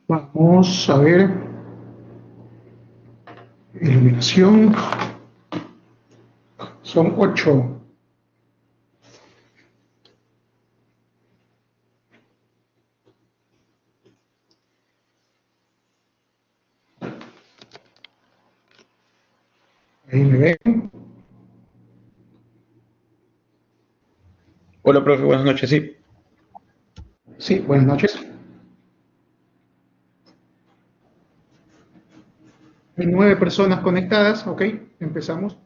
Vamos a ver, iluminación, son 8. Ahí me ven. Hola, profe, buenas noches. Sí, Sí, buenas noches. Hay 9 personas conectadas, ok, empezamos.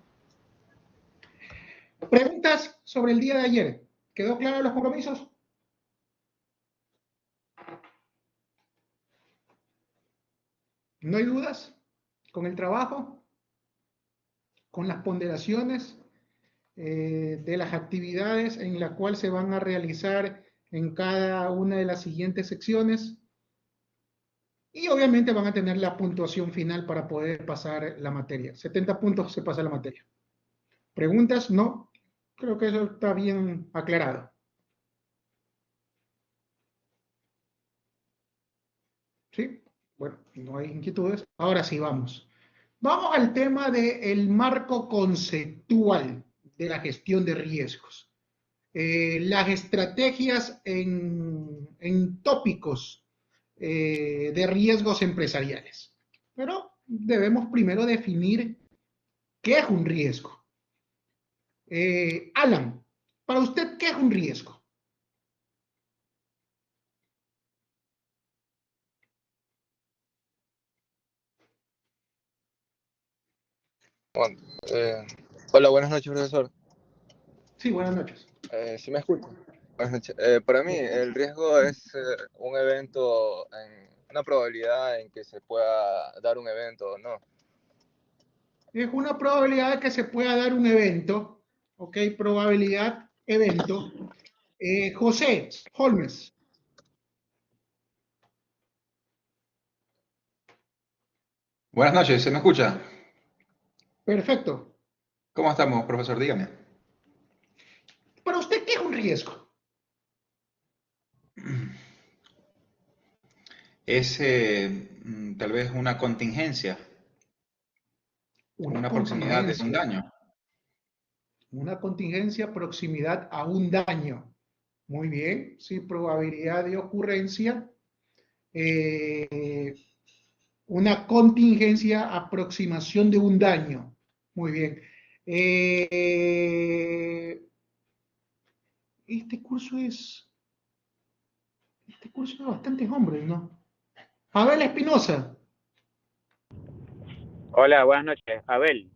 Preguntas sobre el día de ayer. ¿Quedó claro los compromisos? ¿No hay dudas con el trabajo, con las ponderaciones de las actividades en la cual se van a realizar en cada una de las siguientes secciones? Y obviamente van a tener la puntuación final para poder pasar la materia. 70 puntos se pasa la materia. ¿Preguntas? No. Creo que eso está bien aclarado. ¿Sí? Bueno, no hay inquietudes. Ahora sí, vamos. Vamos al tema del marco conceptual de la gestión de riesgos. Las estrategias en tópicos de riesgos empresariales. Pero debemos primero definir qué es un riesgo. Alan, para usted, ¿qué es un riesgo? Bueno, eh, hola, buenas noches, profesor. Sí, buenas noches. ¿Sí me escucha? Buenas noches. Para mí, el riesgo es un evento, una probabilidad en que se pueda dar un evento o no. Es una probabilidad de que se pueda dar un evento, ¿ok? Probabilidad, evento. José Holmes, buenas noches. ¿Se me escucha? perfecto. ¿Cómo estamos, profesor? Dígame. Para usted, ¿qué es un riesgo? Es tal vez una contingencia, Una una proximidad de un contingencia. daño. Una contingencia, proximidad a un daño. Muy bien, sí, probabilidad de ocurrencia. Eh, una contingencia, aproximación de un daño. Muy bien. Eh, este curso es, este curso es de bastantes hombres, ¿no? Abel Espinosa. Hola, buenas noches. Abel,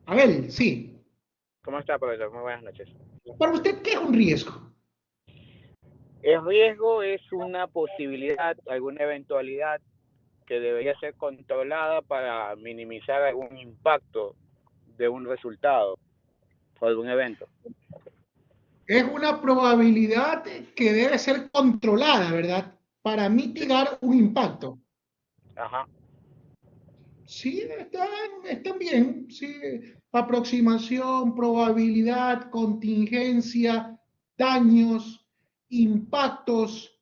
Abel, sí. ¿cómo está, profesor? Muy buenas noches. Para usted, ¿qué es un riesgo? El riesgo es una posibilidad, alguna eventualidad que debería ser controlada para minimizar algún impacto de un resultado o de un evento. Es una probabilidad que debe ser controlada, ¿verdad? Para Sí. mitigar un impacto. Ajá. Sí, están bien. Sí. Aproximación, probabilidad, contingencia, daños, impactos,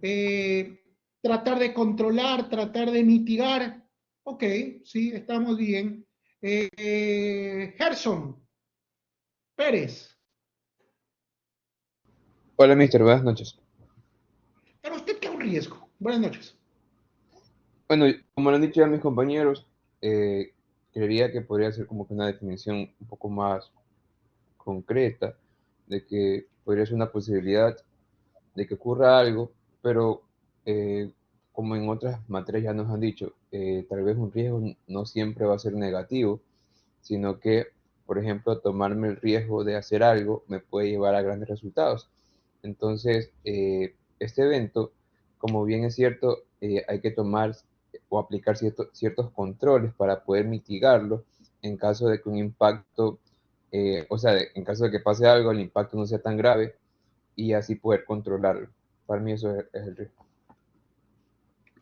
eh, tratar de controlar, tratar de mitigar. Ok, sí, estamos bien. Gerson Pérez, Hola, mister, buenas noches. ¿para usted qué es un riesgo? Buenas noches. Bueno, como lo han dicho ya mis compañeros, eh, creería que podría ser como que una definición un poco más concreta de que podría ser una posibilidad de que ocurra algo, pero como en otras materias ya nos han dicho, tal vez un riesgo no siempre va a ser negativo, sino que, por ejemplo, tomarme el riesgo de hacer algo me puede llevar a grandes resultados. Entonces, este evento, como bien es cierto, hay que tomar o aplicar ciertos controles para poder mitigarlo en caso de que un impacto, o sea, en caso de que pase algo, el impacto no sea tan grave y así poder controlarlo. Para mí eso es el riesgo.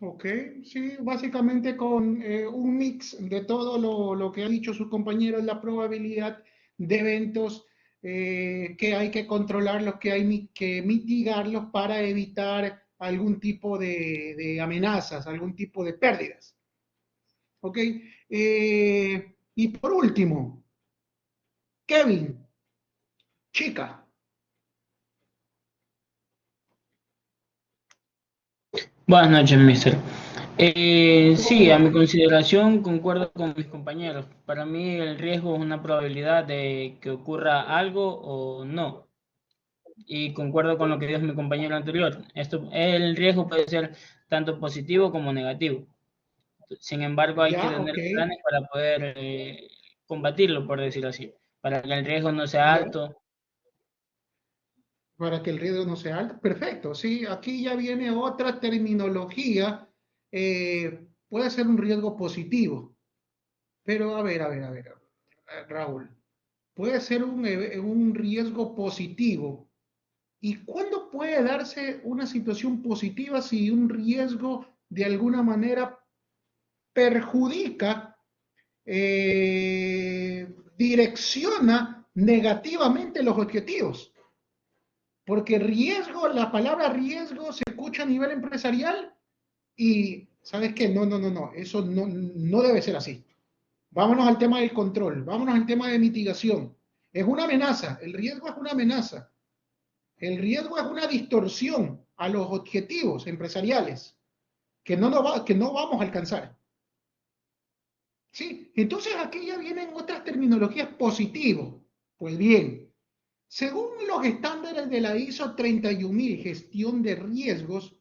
Ok, sí, básicamente con un mix de todo lo que ha dicho su compañero, la probabilidad de eventos que hay que controlarlos, que hay que mitigarlos para evitar algún tipo de amenazas, algún tipo de pérdidas. ¿Ok? Y por último, Kevin, chica. Buenas noches, mister. Sí, a mi consideración concuerdo con mis compañeros. Para mí el riesgo es una probabilidad de que ocurra algo o no. Y concuerdo con lo que dijo mi compañero anterior. El riesgo puede ser tanto positivo como negativo. Sin embargo, hay que Ya, tener ok. planes para poder combatirlo, por decirlo así, para que el riesgo no sea Ya, alto. para que el riesgo no sea alto. Perfecto, sí, aquí ya viene otra terminología. Puede ser un riesgo positivo, pero a ver, Raúl, puede ser un riesgo positivo. ¿Y cuándo puede darse una situación positiva si un riesgo de alguna manera perjudica, direcciona negativamente los objetivos? Porque riesgo, la palabra riesgo se escucha a nivel empresarial y, ¿sabes qué? No, eso no debe ser así. Vámonos al tema del control, vámonos al tema de mitigación. Es una amenaza, el riesgo es una amenaza. El riesgo es una distorsión a los objetivos empresariales que no vamos a alcanzar. ¿Sí? Entonces aquí ya vienen otras terminologías positivas. Pues bien, según los estándares de la ISO 31000, gestión de riesgos,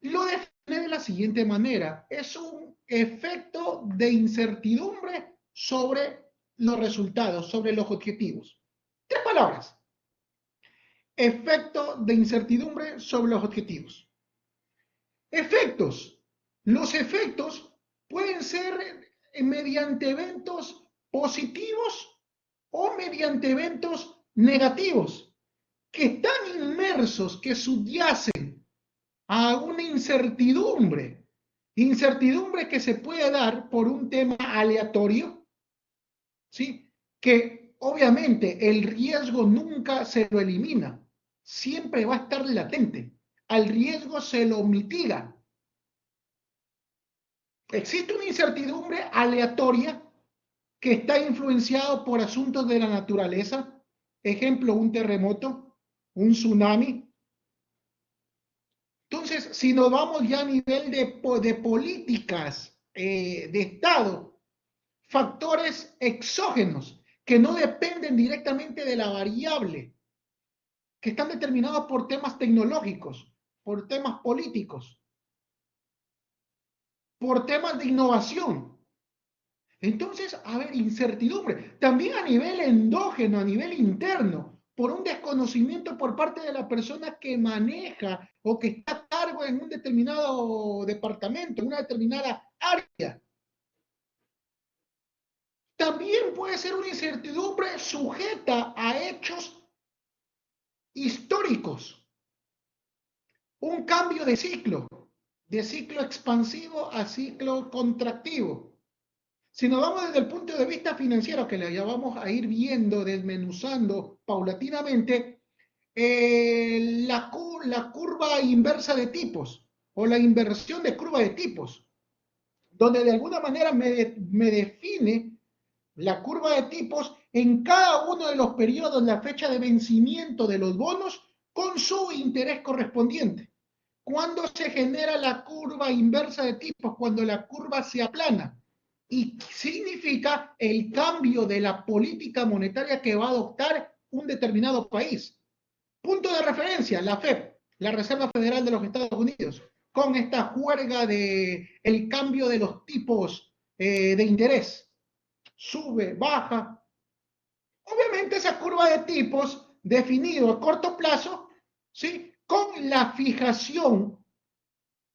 lo define de la siguiente manera. Es un efecto de incertidumbre sobre los resultados, sobre los objetivos. Tres palabras. Efecto de incertidumbre sobre los objetivos. Efectos. Los efectos pueden ser mediante eventos positivos o mediante eventos negativos que están inmersos, que subyacen a una incertidumbre. Incertidumbre que se puede dar por un tema aleatorio, ¿sí? Que obviamente el riesgo nunca se lo elimina, siempre va a estar latente. Al riesgo se lo mitiga. Existe una incertidumbre aleatoria que está influenciado por asuntos de la naturaleza, ejemplo, un terremoto, un tsunami. Entonces, si nos vamos ya a nivel de políticas de Estado, factores exógenos que no dependen directamente de la variable, que están determinados por temas tecnológicos, por temas políticos, por temas de innovación. Entonces, a ver, incertidumbre, también a nivel endógeno, a nivel interno, por un desconocimiento por parte de la persona que maneja o que está a cargo en un determinado departamento, en una determinada área. También puede ser una incertidumbre sujeta a hechos históricos, un cambio de ciclo expansivo a ciclo contractivo. Si nos vamos desde el punto de vista financiero, que ya vamos a ir viendo, desmenuzando paulatinamente, la curva inversa de tipos o la inversión de curva de tipos, donde de alguna manera me define la curva de tipos en cada uno de los periodos, la fecha de vencimiento de los bonos con su interés correspondiente. ¿Cuándo se genera la curva inversa de tipos? Cuando la curva se aplana. Y significa el cambio de la política monetaria que va a adoptar un determinado país. Punto de referencia, la FED, la Reserva Federal de los Estados Unidos, con esta juerga de el cambio de los tipos de interés. Sube, baja. Obviamente esa curva de tipos definido a corto plazo, ¿sí? Con la fijación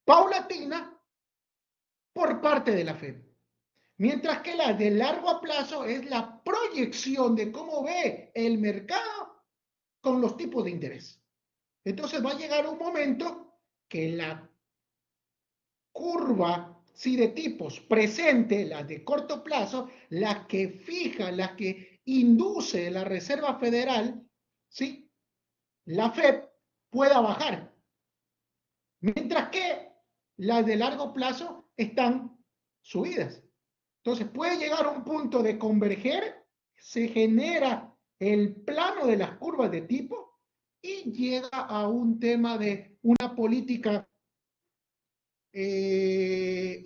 paulatina por parte de la Fed. Mientras que la de largo plazo es la proyección de cómo ve el mercado con los tipos de interés. Entonces va a llegar un momento que la curva sí, de tipos presente, las de corto plazo, las que fija, las que induce la Reserva Federal, ¿sí? La Fed pueda bajar. mientras que las de largo plazo están subidas. Entonces puede llegar a un punto de converger, se genera el plano de las curvas de tipo y llega a un tema de una política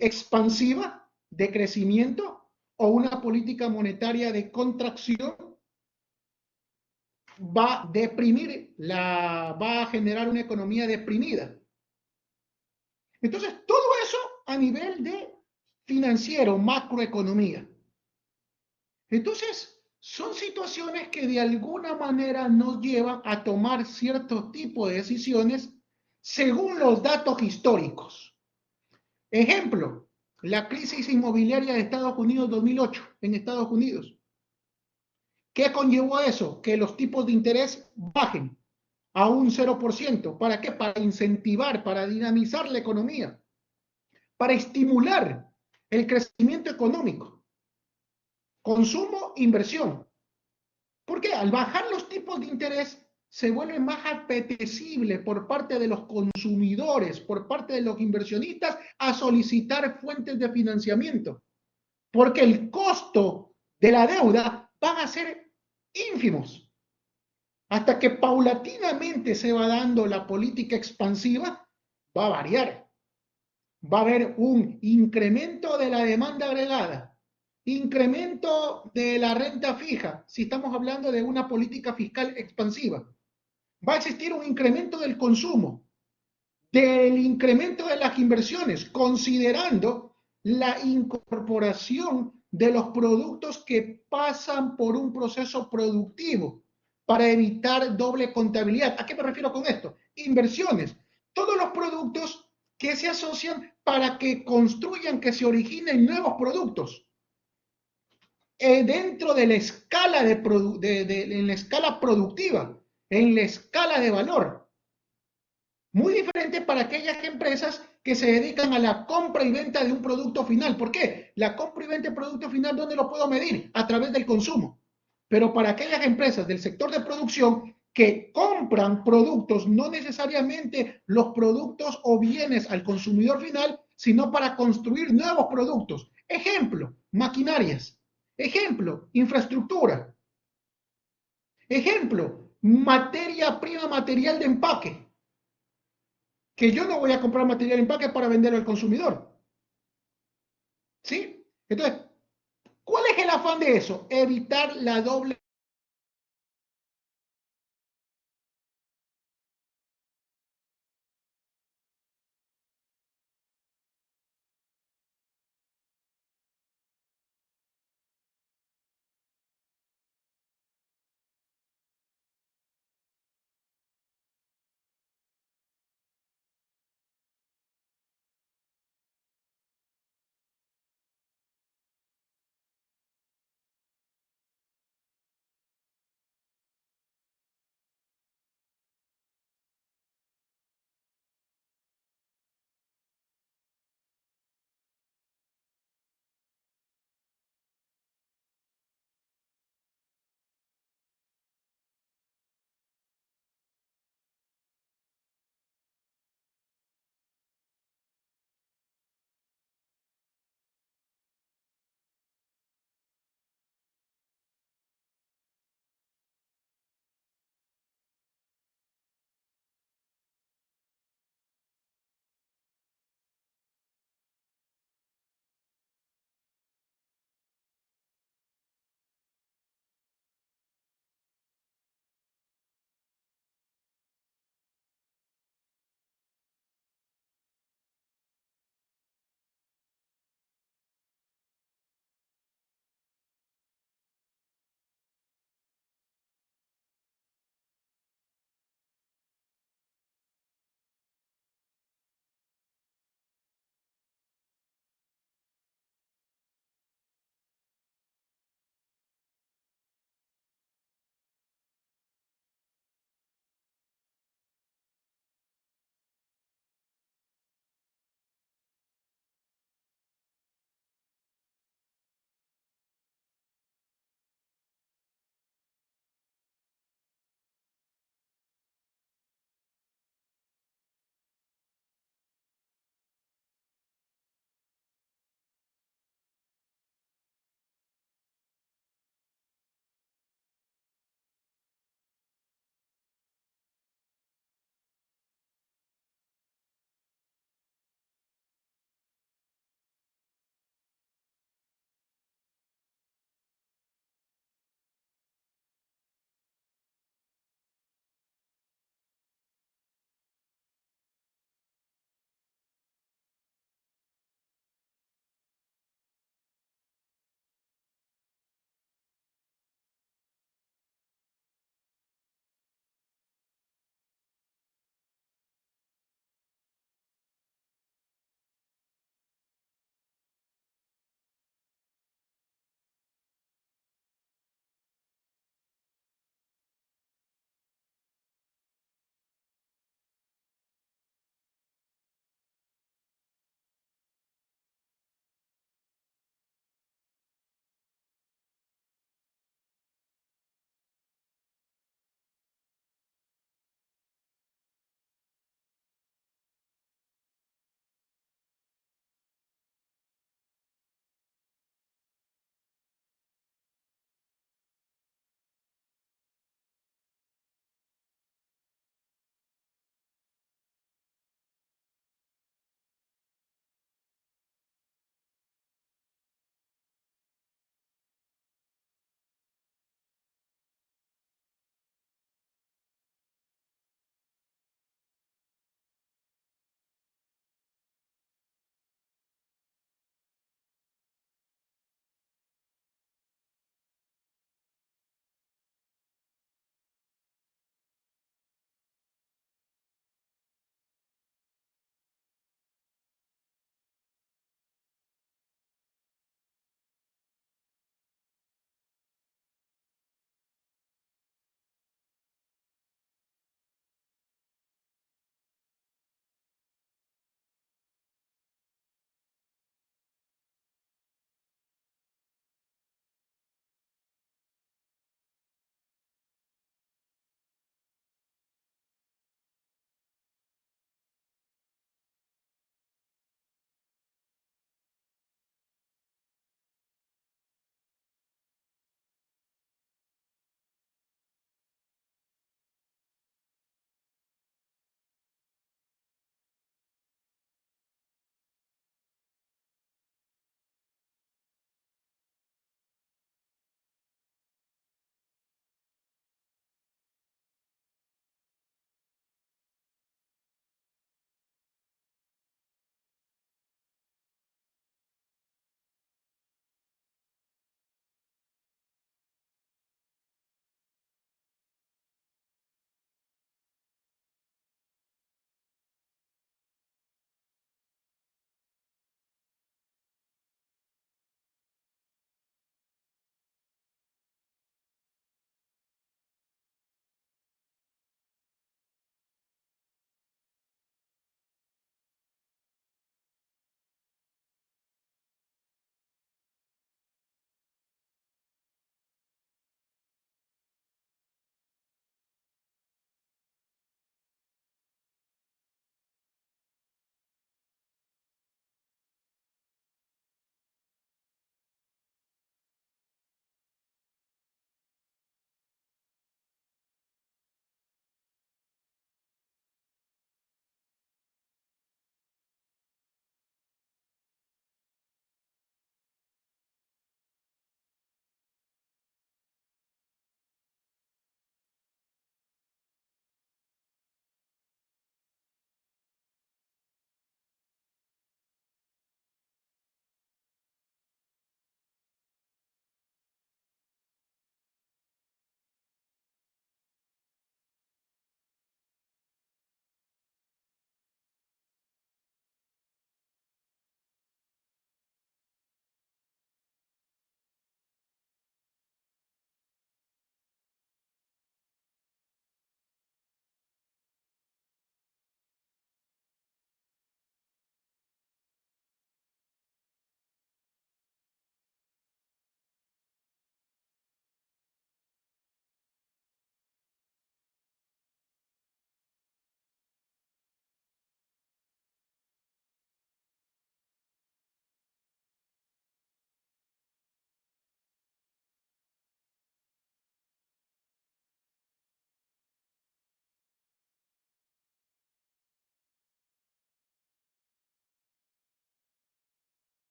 expansiva de crecimiento o una política monetaria de contracción va a deprimir, va a generar una economía deprimida. Entonces, todo eso a nivel de financiero, macroeconomía. Entonces, son situaciones que de alguna manera nos llevan a tomar cierto tipo de decisiones según los datos históricos. Ejemplo, la crisis inmobiliaria de Estados Unidos 2008 en Estados Unidos. ¿Qué conllevó a eso? Que los tipos de interés bajen a un 0%. ¿Para qué? Para incentivar, para dinamizar la economía, para estimular el crecimiento económico, consumo, inversión. Porque al bajar los tipos de interés se vuelve más apetecible por parte de los consumidores, por parte de los inversionistas, a solicitar fuentes de financiamiento. Porque el costo de la deuda van a ser ínfimos. Hasta que paulatinamente se va dando la política expansiva, va a variar. Va a haber un incremento de la demanda agregada, incremento de la renta fija, si estamos hablando de una política fiscal expansiva. Va a existir un incremento del consumo, del incremento de las inversiones, considerando la incorporación de los productos que pasan por un proceso productivo para evitar doble contabilidad. ¿A qué me refiero con esto? Inversiones. Todos los productos que se asocian para que construyan, que se originen nuevos productos dentro de la escala, en la escala productiva, en la escala de valor. Muy diferente para aquellas empresas que se dedican a la compra y venta de un producto final. ¿Por qué? La compra y venta de producto final, ¿dónde lo puedo medir? A través del consumo. Pero para aquellas empresas del sector de producción que compran productos, no necesariamente los productos o bienes al consumidor final, sino para construir nuevos productos. Ejemplo, maquinarias. Ejemplo, infraestructura. Ejemplo, materia prima, material de empaque, que yo no voy a comprar material de empaque para venderlo al consumidor. ¿Sí? Entonces, ¿cuál es el afán de eso? Evitar la doble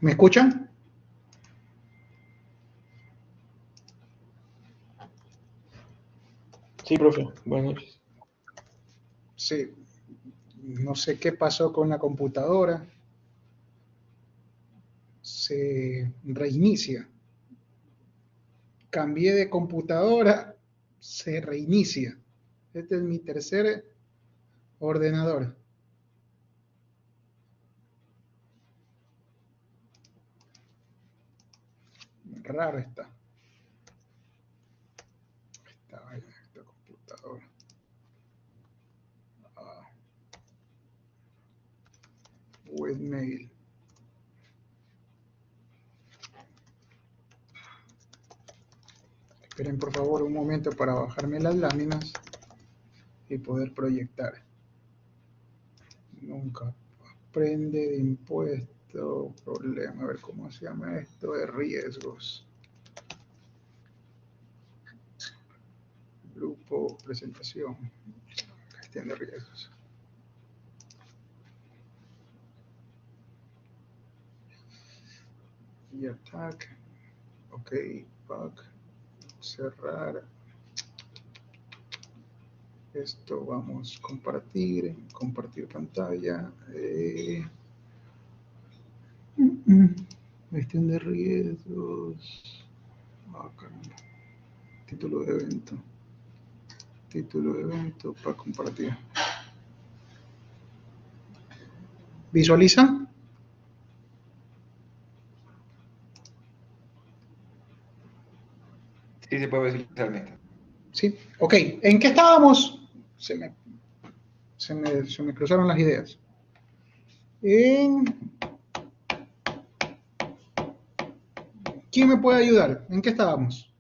¿Me escuchan? Sí, profe. Buenas noches. Sí, no sé qué pasó con la computadora. Se reinicia. Cambié de computadora, se reinicia. Este es mi tercer ordenador. Raro está. Esta computadora. Webmail. Esperen por favor un momento para bajarme las láminas y poder proyectar. Nunca aprende de impuesto, problema, a ver cómo se llama esto, de riesgos. Grupo, presentación, gestión de riesgos. Y attack, ok, pack, cerrar. Esto vamos a compartir pantalla. Gestión de riesgos. Caramba. Título de evento para compartir. ¿Visualizan? Sí, se puede visualizar, mister. Sí, ok. ¿En qué estábamos? Se me cruzaron las ideas. ¿Quién me puede ayudar? ¿En qué estábamos?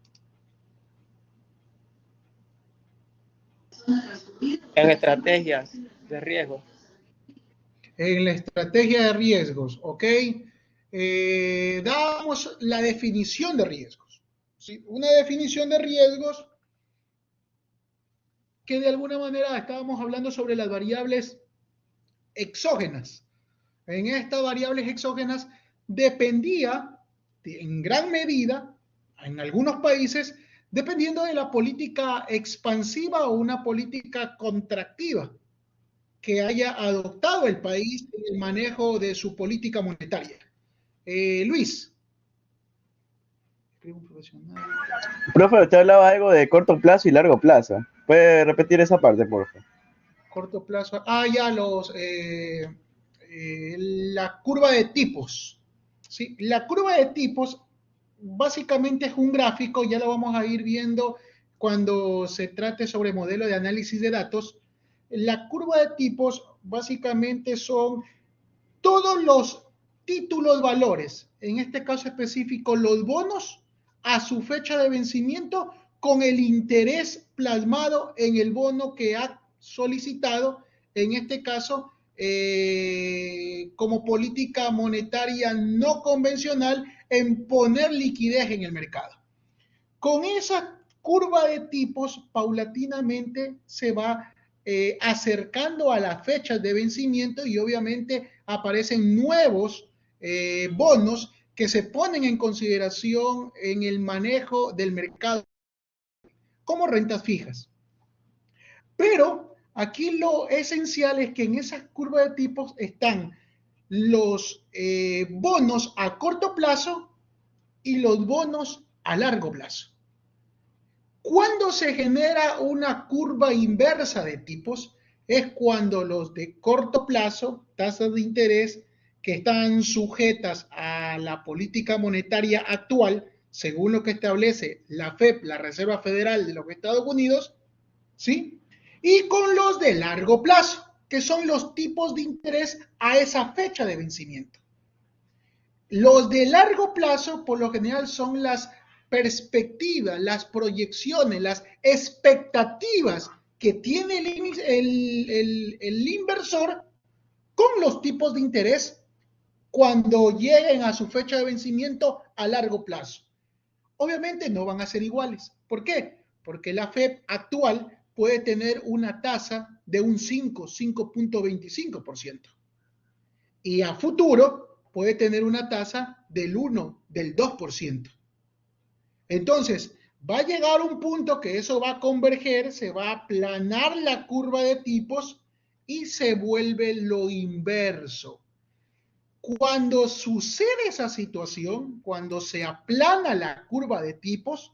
En estrategias de riesgo. En la estrategia de riesgos, ¿ok? Dábamos la definición de riesgos. ¿Sí? Una definición de riesgos que de alguna manera estábamos hablando sobre las variables exógenas. En estas variables exógenas dependía en gran medida, en algunos países, dependiendo de la política expansiva o una política contractiva que haya adoptado el país en el manejo de su política monetaria. Luis. Profe, usted hablaba algo de corto plazo y largo plazo. ¿Puede repetir esa parte, por favor? Corto plazo. Ya la curva de tipos. ¿Sí? La curva de tipos básicamente es un gráfico, ya lo vamos a ir viendo cuando se trate sobre modelo de análisis de datos. La curva de tipos básicamente son todos los títulos valores, en este caso específico los bonos, a su fecha de vencimiento con el interés plasmado en el bono que ha solicitado, en este caso como política monetaria no convencional en poner liquidez en el mercado. Con esa curva de tipos paulatinamente se va acercando a las fechas de vencimiento y obviamente aparecen nuevos bonos que se ponen en consideración en el manejo del mercado como rentas fijas. Pero aquí lo esencial es que en esa curva de tipos están los bonos a corto plazo y los bonos a largo plazo. Cuando se genera una curva inversa de tipos es cuando los de corto plazo, tasas de interés que están sujetas a la política monetaria actual, según lo que establece la FED, la Reserva Federal de los Estados Unidos, ¿sí? Y con los de largo plazo, que son los tipos de interés a esa fecha de vencimiento. Los de largo plazo, por lo general, son las perspectivas, las proyecciones, las expectativas que tiene el inversor con los tipos de interés cuando lleguen a su fecha de vencimiento a largo plazo. Obviamente no van a ser iguales. ¿Por qué? Porque la FED actual puede tener una tasa de un 5.25%. Y a futuro puede tener una tasa del 1, del 2%. Entonces, va a llegar un punto que eso va a converger, se va a aplanar la curva de tipos y se vuelve lo inverso. Cuando sucede esa situación, cuando se aplana la curva de tipos,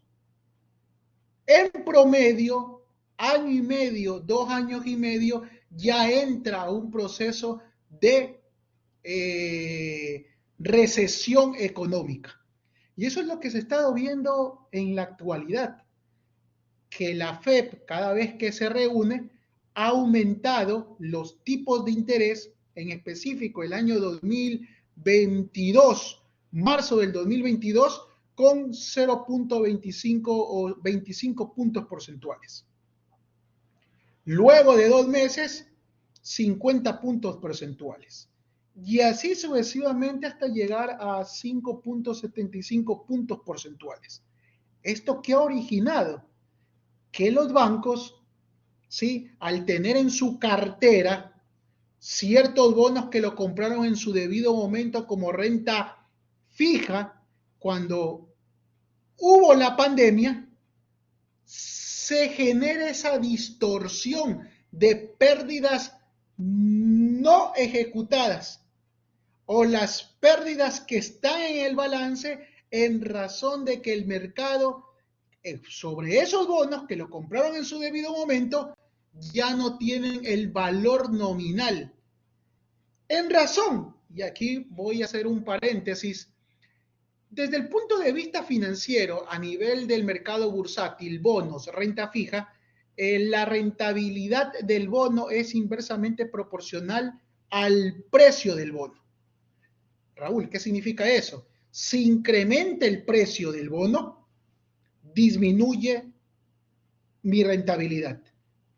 en promedio, año y medio, 2 años y medio, ya entra un proceso de recesión económica. Y eso es lo que se está viendo en la actualidad, que la FED cada vez que se reúne ha aumentado los tipos de interés, en específico el año 2022, marzo del 2022, con 0.25 o 25 puntos porcentuales. Luego de 2 meses, 50 puntos porcentuales. Y así sucesivamente hasta llegar a 5.75 puntos porcentuales. ¿Esto qué ha originado? Que los bancos, ¿sí?, al tener en su cartera ciertos bonos que lo compraron en su debido momento como renta fija, cuando hubo la pandemia, se genera esa distorsión de pérdidas no ejecutadas o las pérdidas que están en el balance en razón de que el mercado sobre esos bonos que lo compraron en su debido momento ya no tienen el valor nominal. En razón, y aquí voy a hacer un paréntesis, desde el punto de vista financiero, a nivel del mercado bursátil, bonos, renta fija, la rentabilidad del bono es inversamente proporcional al precio del bono. Raúl, ¿qué significa eso? Si incrementa el precio del bono, disminuye mi rentabilidad.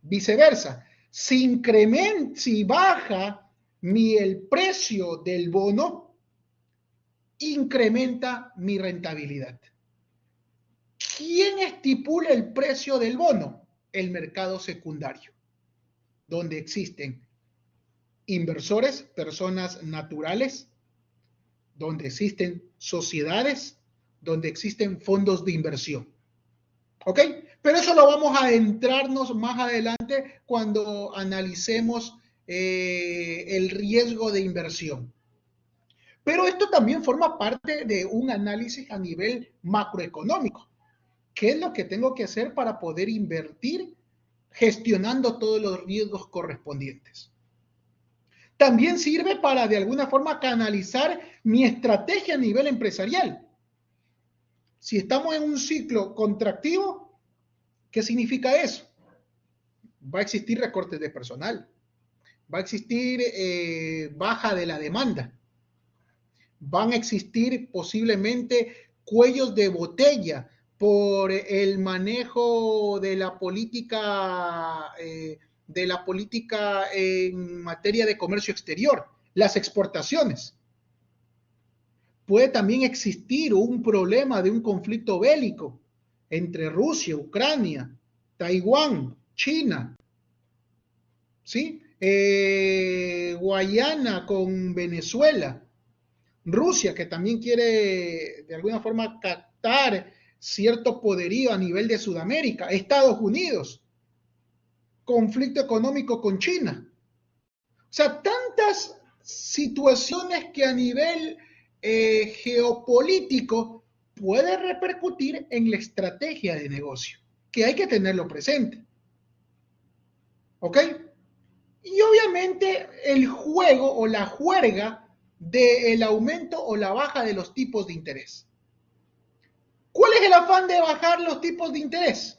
Viceversa, si baja el precio del bono, incrementa mi rentabilidad. ¿Quién estipula el precio del bono? El mercado secundario, donde existen inversores, personas naturales, donde existen sociedades, donde existen fondos de inversión. ¿Ok? Pero eso lo vamos a adentrarnos más adelante cuando analicemos el riesgo de inversión. Pero esto también forma parte de un análisis a nivel macroeconómico. ¿Qué es lo que tengo que hacer para poder invertir gestionando todos los riesgos correspondientes? También sirve para de alguna forma canalizar mi estrategia a nivel empresarial. Si estamos en un ciclo contractivo, ¿qué significa eso? Va a existir recortes de personal, va a existir baja de la demanda, van a existir posiblemente cuellos de botella por el manejo de la política en materia de comercio exterior, las exportaciones. Puede también existir un problema de un conflicto bélico entre Rusia, Ucrania, Taiwán, China, ¿sí? Guayana con Venezuela, Rusia, que también quiere de alguna forma captar cierto poderío a nivel de Sudamérica, Estados Unidos, conflicto económico con China. O sea, tantas situaciones que a nivel geopolítico puede repercutir en la estrategia de negocio, que hay que tenerlo presente. ¿Ok? Y obviamente el juego o la juerga del aumento o la baja de los tipos de interés. ¿Cuál es el afán de bajar los tipos de interés?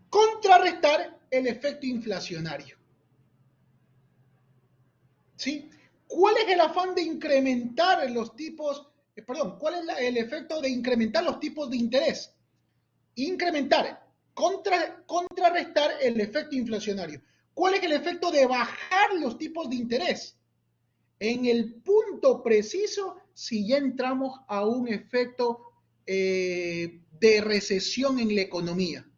Contrarrestar el efecto inflacionario. ¿Sí? ¿Cuál es el afán de incrementar los tipos, cuál es el efecto de incrementar los tipos de interés? Incrementar, contrarrestar el efecto inflacionario. ¿Cuál es el efecto de bajar los tipos de interés? En el punto preciso, si ya entramos a un efecto de recesión en la economía,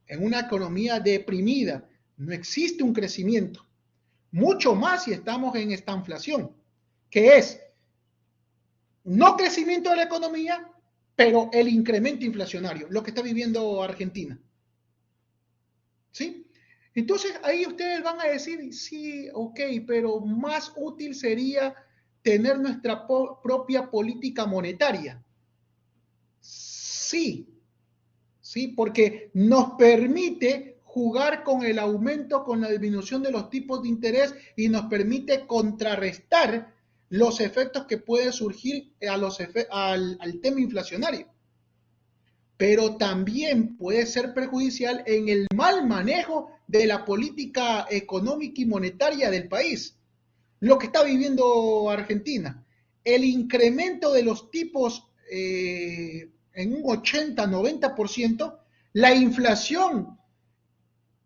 en una economía deprimida, no existe un crecimiento, mucho más si estamos en estanflación. que es no crecimiento de la economía, pero el incremento inflacionario, lo que está viviendo Argentina. ¿Sí? Entonces ahí ustedes van a decir, sí, ok, pero más útil sería tener nuestra propia política monetaria. Sí, sí, porque nos permite jugar con el aumento, con la disminución de los tipos de interés y nos permite contrarrestar los efectos que pueden surgir al tema inflacionario. Pero también puede ser perjudicial en el mal manejo de la política económica y monetaria del país. Lo que está viviendo Argentina, el incremento de los tipos en un 80-90%, la inflación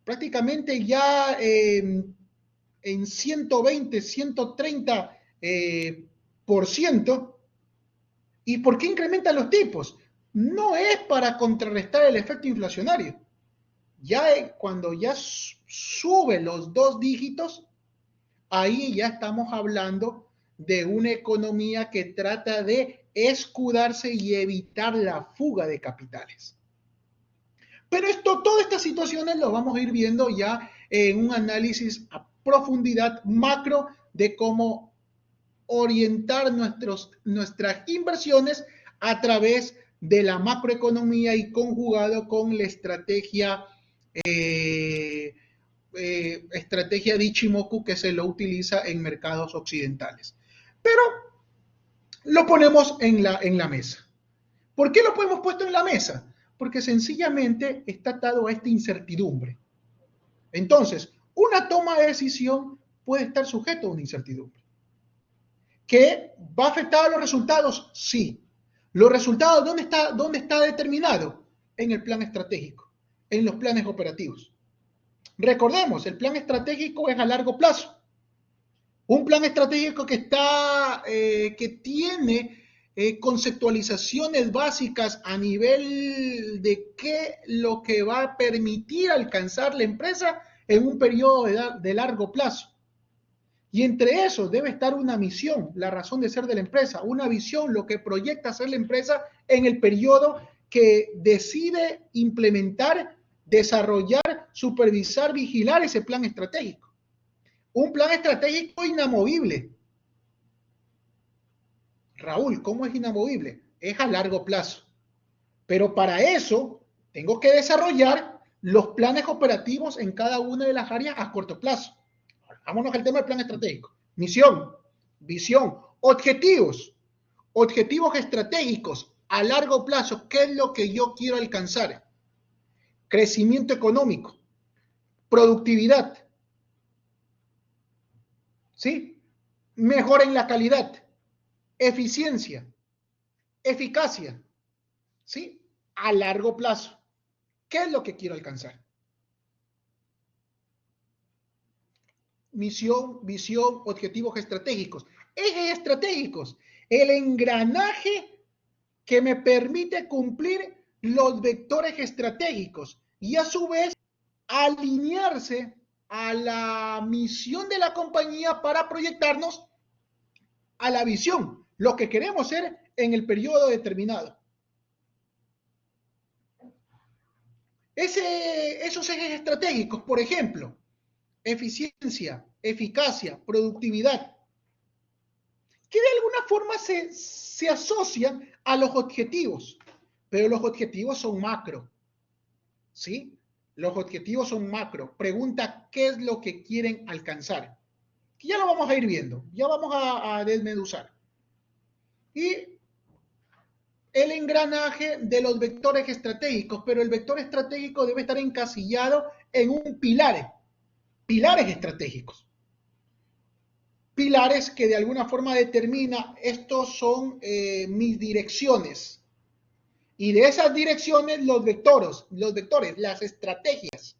prácticamente ya en 120, 130 por ciento. ¿Y por qué incrementan los tipos? No es para contrarrestar el efecto inflacionario. Ya cuando ya sube los 2 dígitos, ahí ya estamos hablando de una economía que trata de escudarse y evitar la fuga de capitales. Pero todas estas situaciones lo vamos a ir viendo ya en un análisis a profundidad macro de cómo orientar nuestras inversiones a través de la macroeconomía y conjugado con la estrategia de Ichimoku que se lo utiliza en mercados occidentales. Pero lo ponemos en la mesa. ¿Por qué lo hemos puesto en la mesa? Porque sencillamente está atado a esta incertidumbre. Entonces, una toma de decisión puede estar sujeto a una incertidumbre. ¿Que va a afectar a los resultados? Sí. ¿Los resultados dónde está determinado? En el plan estratégico, en los planes operativos. Recordemos, el plan estratégico es a largo plazo. Un plan estratégico que tiene conceptualizaciones básicas a nivel de qué lo que va a permitir alcanzar la empresa en un periodo de largo plazo. Y entre eso debe estar una misión, la razón de ser de la empresa, una visión, lo que proyecta hacer la empresa en el periodo que decide implementar, desarrollar, supervisar, vigilar ese plan estratégico. Un plan estratégico inamovible. Raúl, ¿cómo es inamovible? Es a largo plazo. Pero para eso tengo que desarrollar los planes operativos en cada una de las áreas a corto plazo. Vámonos al tema del plan estratégico. Misión, visión, objetivos estratégicos a largo plazo. ¿Qué es lo que yo quiero alcanzar? Crecimiento económico, productividad, ¿sí? Mejora en la calidad, eficiencia, eficacia, ¿sí? A largo plazo. ¿Qué es lo que quiero alcanzar? Misión, visión, objetivos estratégicos. Ejes estratégicos, el engranaje que me permite cumplir los vectores estratégicos y a su vez alinearse a la misión de la compañía para proyectarnos a la visión, lo que queremos ser en el periodo determinado. Esos ejes estratégicos, por ejemplo, eficiencia, eficacia, productividad, que de alguna forma se asocian a los objetivos, pero los objetivos son macro, ¿sí? Los objetivos son macro. Pregunta, ¿qué es lo que quieren alcanzar? Que ya lo vamos a ir viendo, ya vamos a desmenuzar. Y el engranaje de los vectores estratégicos, pero el vector estratégico debe estar encasillado en un pilares estratégicos. Pilares que de alguna forma determina, estos son mis direcciones. Y de esas direcciones los vectores, las estrategias.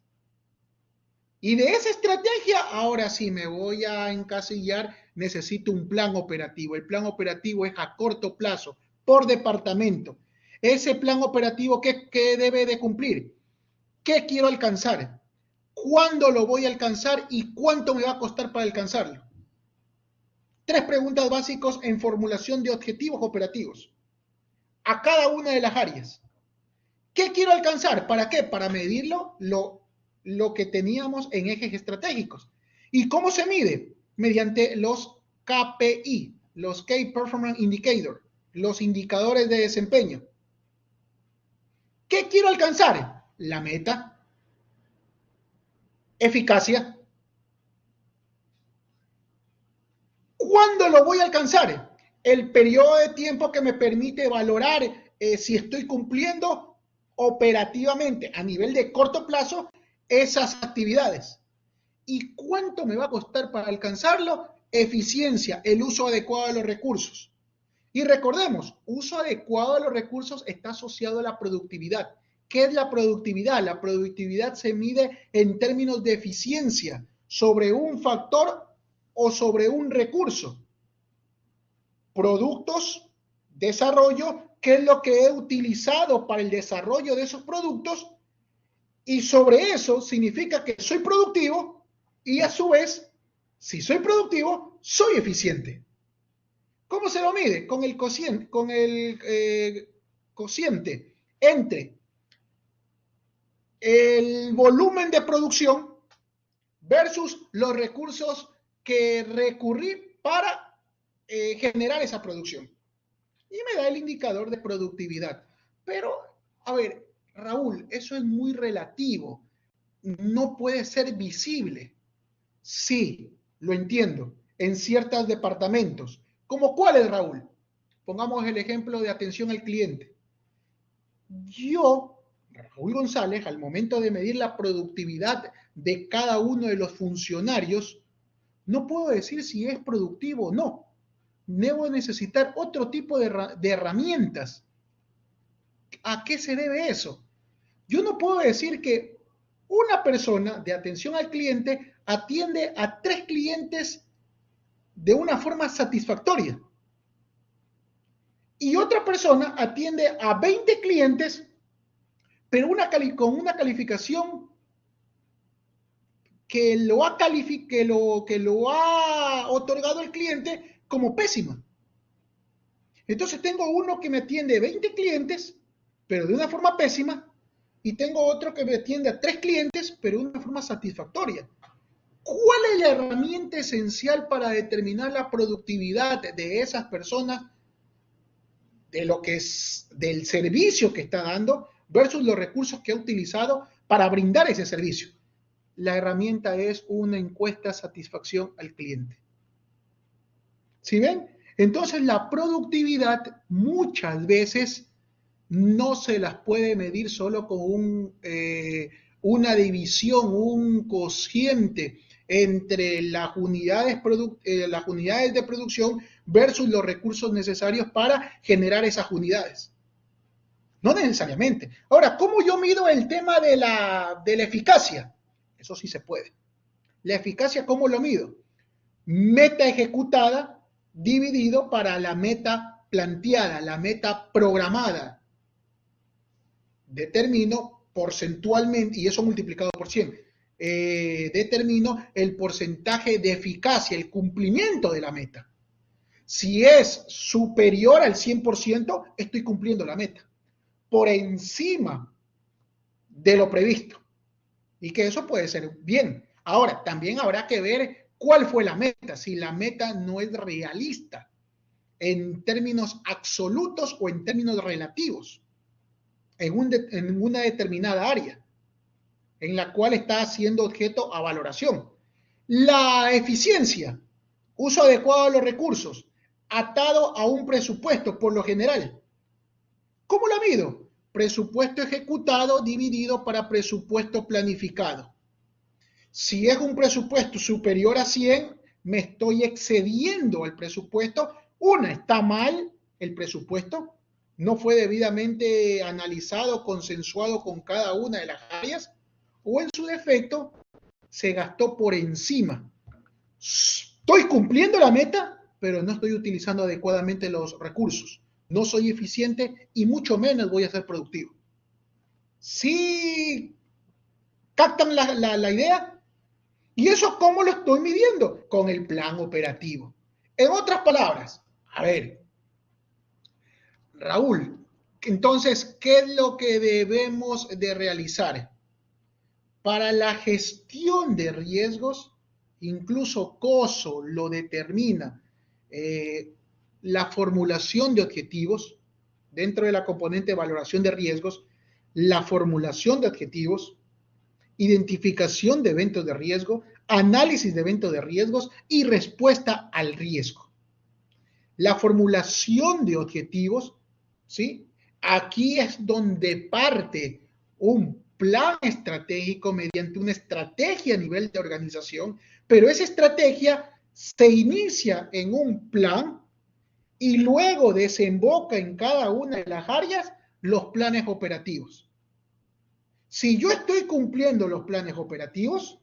Y de esa estrategia, ahora sí me voy a encasillar, necesito un plan operativo. El plan operativo es a corto plazo, por departamento. Ese plan operativo, ¿qué debe de cumplir? ¿Qué quiero alcanzar? ¿Cuándo lo voy a alcanzar y cuánto me va a costar para alcanzarlo? 3 preguntas básicas en formulación de objetivos operativos a cada una de las áreas. ¿Qué quiero alcanzar? ¿Para qué? Para medirlo lo que teníamos en ejes estratégicos. ¿Y cómo se mide? Mediante los KPI, los Key Performance Indicator, los indicadores de desempeño. ¿Qué quiero alcanzar? La meta, eficacia. ¿Cuándo lo voy a alcanzar? El periodo de tiempo que me permite valorar si estoy cumpliendo operativamente a nivel de corto plazo esas actividades. ¿Y cuánto me va a costar para alcanzarlo? Eficiencia, el uso adecuado de los recursos. Y recordemos, uso adecuado de los recursos está asociado a la productividad. ¿Qué es la productividad? La productividad se mide en términos de eficiencia sobre un factor o sobre un recurso. Productos, desarrollo, ¿qué es lo que he utilizado para el desarrollo de esos productos? Y sobre eso significa que soy productivo y a su vez, si soy productivo, soy eficiente. ¿Cómo se lo mide? Con el cociente entre el volumen de producción versus los recursos que recurrí para generar esa producción. Y me da el indicador de productividad. Pero, a ver, Raúl, eso es muy relativo. No puede ser visible. Sí, lo entiendo, en ciertos departamentos. ¿Cómo cuáles, Raúl? Pongamos el ejemplo de atención al cliente. Yo, Raúl González, al momento de medir la productividad de cada uno de los funcionarios, no puedo decir si es productivo o no. Debo necesitar otro tipo de herramientas. ¿A qué se debe eso? Yo no puedo decir que una persona de atención al cliente atiende a 3 clientes de una forma satisfactoria y otra persona atiende a 20 clientes, pero con una calificación que lo ha otorgado el cliente como pésima. Entonces tengo uno que me atiende 20 clientes, pero de una forma pésima, y tengo otro que me atiende a 3 clientes, pero de una forma satisfactoria. ¿Cuál es la herramienta esencial para determinar la productividad de esas personas, de lo que es del servicio que está dando versus los recursos que ha utilizado para brindar ese servicio? La herramienta es una encuesta de satisfacción al cliente. ¿Sí ven? Entonces la productividad muchas veces no se las puede medir solo con una división, un cociente entre las unidades de producción versus los recursos necesarios para generar esas unidades. No necesariamente. Ahora, ¿cómo yo mido el tema de la eficacia? Eso sí se puede. La eficacia, ¿cómo lo mido? Meta ejecutada dividido para la meta planteada, la meta programada. Determino porcentualmente, y eso multiplicado por 100, determino el porcentaje de eficacia, el cumplimiento de la meta. Si es superior al 100%, estoy cumpliendo la meta. Por encima de lo previsto. Y que eso puede ser bien. Ahora, también habrá que ver cuál fue la meta, si la meta no es realista en términos absolutos o en términos relativos en una determinada área en la cual está siendo objeto a valoración. La eficiencia, uso adecuado de los recursos, atado a un presupuesto por lo general. ¿Cómo lo mido? Presupuesto ejecutado dividido para presupuesto planificado. Si es un presupuesto superior a 100, me estoy excediendo al presupuesto. Está mal el presupuesto, no fue debidamente analizado, consensuado con cada una de las áreas, o en su defecto, se gastó por encima. Estoy cumpliendo la meta, pero no estoy utilizando adecuadamente los recursos. No soy eficiente y mucho menos voy a ser productivo. ¿Sí captan la idea? ¿Y eso cómo lo estoy midiendo? Con el plan operativo. En otras palabras, a ver, Raúl, entonces, ¿qué es lo que debemos de realizar? Para la gestión de riesgos, incluso COSO lo determina, la formulación de objetivos, dentro de la componente de valoración de riesgos, la formulación de objetivos, identificación de eventos de riesgo, análisis de eventos de riesgos y respuesta al riesgo. La formulación de objetivos, ¿sí? Aquí es donde parte un plan estratégico mediante una estrategia a nivel de organización, pero esa estrategia se inicia en un plan y luego desemboca en cada una de las áreas los planes operativos. Si yo estoy cumpliendo los planes operativos,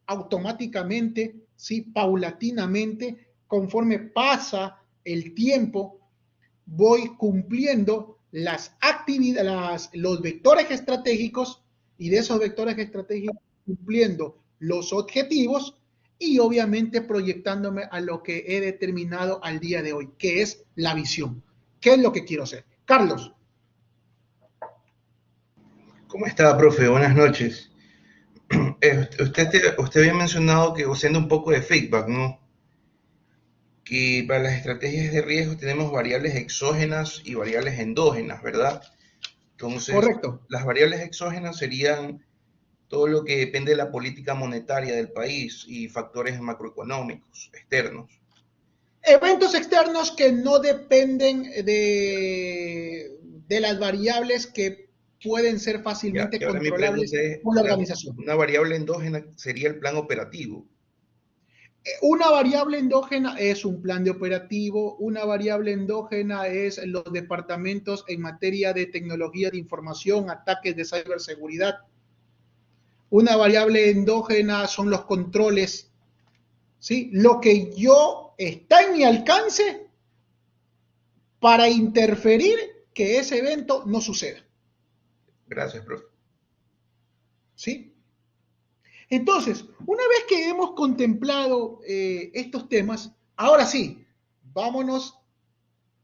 automáticamente, sí, paulatinamente, conforme pasa el tiempo, voy cumpliendo las actividades, los vectores estratégicos, y de esos vectores estratégicos cumpliendo los objetivos y obviamente proyectándome a lo que he determinado al día de hoy, que es la visión. ¿Qué es lo que quiero hacer? Carlos. ¿Cómo está, profe? Buenas noches. Usted había mencionado que usando un poco de feedback, ¿no? Que para las estrategias de riesgo tenemos variables exógenas y variables endógenas, ¿verdad? Entonces, correcto. Las variables exógenas serían todo lo que depende de la política monetaria del país y factores macroeconómicos externos. Eventos externos que no dependen de las variables que pueden ser fácilmente controlables por la organización. Una variable endógena sería el plan operativo. Una variable endógena es un plan de operativo, una variable endógena es los departamentos en materia de tecnología de información, ataques de ciberseguridad. Una variable endógena son los controles, ¿sí? Lo que yo está en mi alcance para interferir que ese evento no suceda. Gracias, profe. ¿Sí? Entonces, una vez que hemos contemplado estos temas, ahora sí, vámonos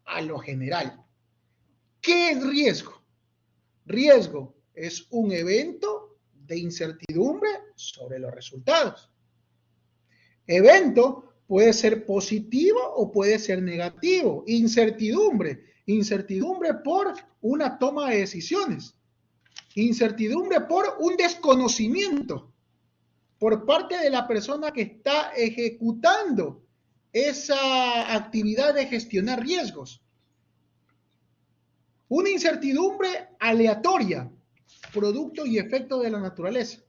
a lo general. ¿Qué es riesgo? Riesgo es un evento de incertidumbre sobre los resultados. Evento puede ser positivo o puede ser negativo. Incertidumbre por una toma de decisiones. Incertidumbre por un desconocimiento por parte de la persona que está ejecutando esa actividad de gestionar riesgos. Una incertidumbre aleatoria, producto y efecto de la naturaleza.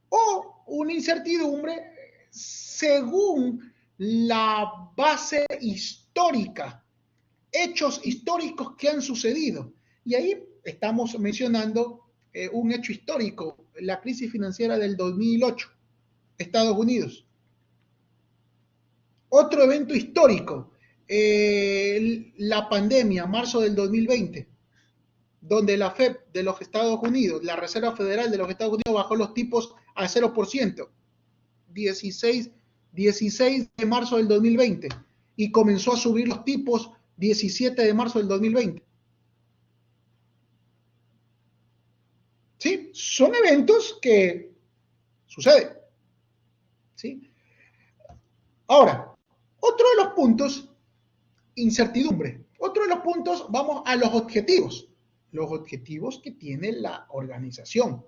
O una incertidumbre según la base histórica, hechos históricos que han sucedido. Y ahí estamos mencionando un hecho histórico, la crisis financiera del 2008, Estados Unidos. Otro evento histórico, la pandemia, marzo del 2020, donde la FED de los Estados Unidos, la Reserva Federal de los Estados Unidos bajó los tipos a 0%, 16 de marzo del 2020, y comenzó a subir los tipos 17 de marzo del 2020. ¿Sí? Son eventos que suceden. ¿Sí? Ahora, otro de los puntos, incertidumbre. Otro de los puntos, vamos a los objetivos. Los objetivos que tiene la organización,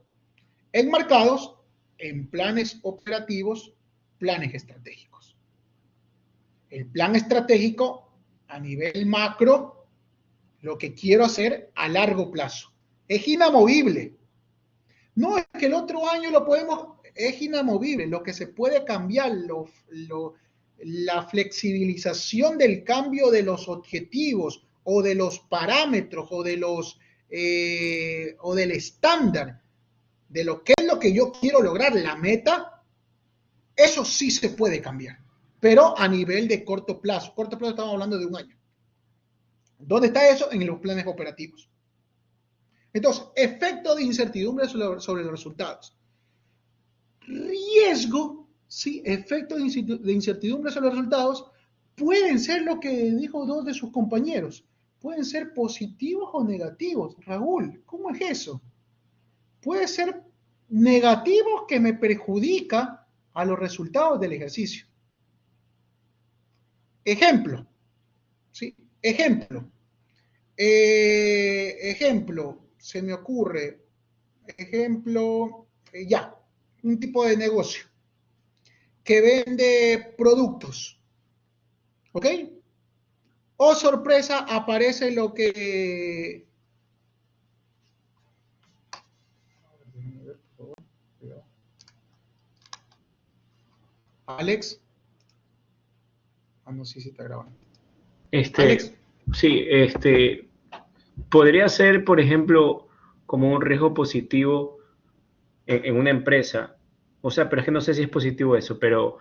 enmarcados en planes operativos, planes estratégicos. El plan estratégico a nivel macro, lo que quiero hacer a largo plazo. Es inamovible. No es que el otro año lo podemos, es inamovible. Lo que se puede cambiar, la flexibilización del cambio de los objetivos o de los parámetros o del estándar de lo que es lo que yo quiero lograr, la meta, eso sí se puede cambiar, pero a nivel de corto plazo. Corto plazo estamos hablando de un año. ¿Dónde está eso? En los planes operativos. Entonces, efecto de incertidumbre sobre los resultados. Riesgo, ¿sí? Efecto de incertidumbre sobre los resultados pueden ser lo que dijo dos de sus compañeros, pueden ser positivos o negativos. Raúl, ¿cómo es eso? Puede ser negativo que me perjudica a los resultados del ejercicio. Ejemplo, ¿sí? Ejemplo, se me ocurre, ya, un tipo de negocio que vende productos, ¿ok? Oh, sorpresa, aparece lo que... Alex. No sé si está grabando. Alex. Sí, podría ser, por ejemplo, como un riesgo positivo en una empresa. O sea, pero es que no sé si es positivo eso, pero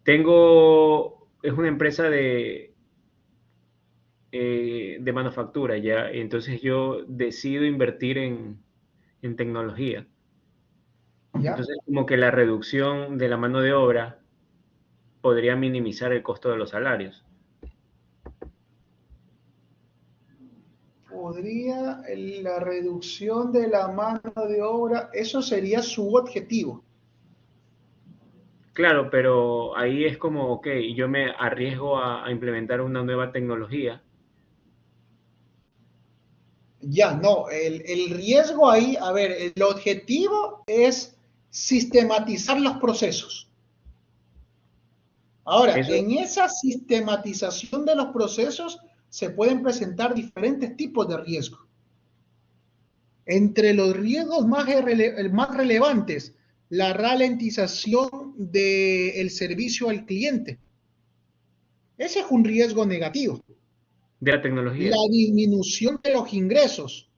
es una empresa de manufactura ya, y entonces yo decido invertir en tecnología. ¿Ya? Entonces, como que la reducción de la mano de obra podría minimizar el costo de los salarios. Podría la reducción de la mano de obra, eso sería su objetivo. Claro, pero ahí es como, ok, yo me arriesgo a implementar una nueva tecnología. Ya, no, el riesgo ahí, a ver, el objetivo es sistematizar los procesos. Ahora, Eso, en esa sistematización de los procesos se pueden presentar diferentes tipos de riesgos. Entre los riesgos más relevantes, la ralentización del servicio al cliente. Ese es un riesgo negativo. de la tecnología. La disminución de los ingresos.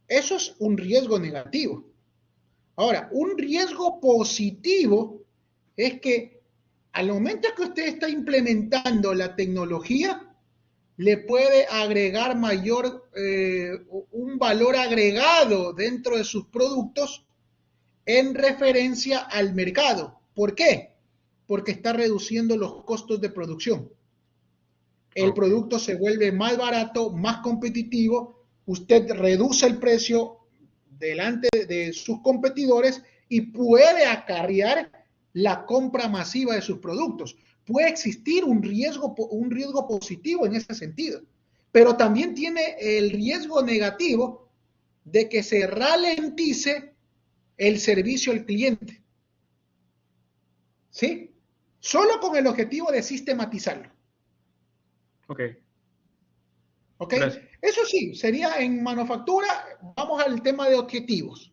Eso es un riesgo negativo. Ahora, un riesgo positivo es que al momento que usted está implementando la tecnología, le puede agregar un valor agregado dentro de sus productos en referencia al mercado. ¿Por qué? Porque está reduciendo los costos de producción. El producto se vuelve más barato, más competitivo, usted reduce el precio delante de sus competidores y puede acarrear la compra masiva de sus productos. Puede existir un riesgo positivo en ese sentido, pero también tiene el riesgo negativo de que se ralentice el servicio al cliente. ¿Sí? Solo con el objetivo de sistematizarlo. Ok. ¿Ok? Gracias. Eso sí, sería en manufactura. Vamos al tema de objetivos.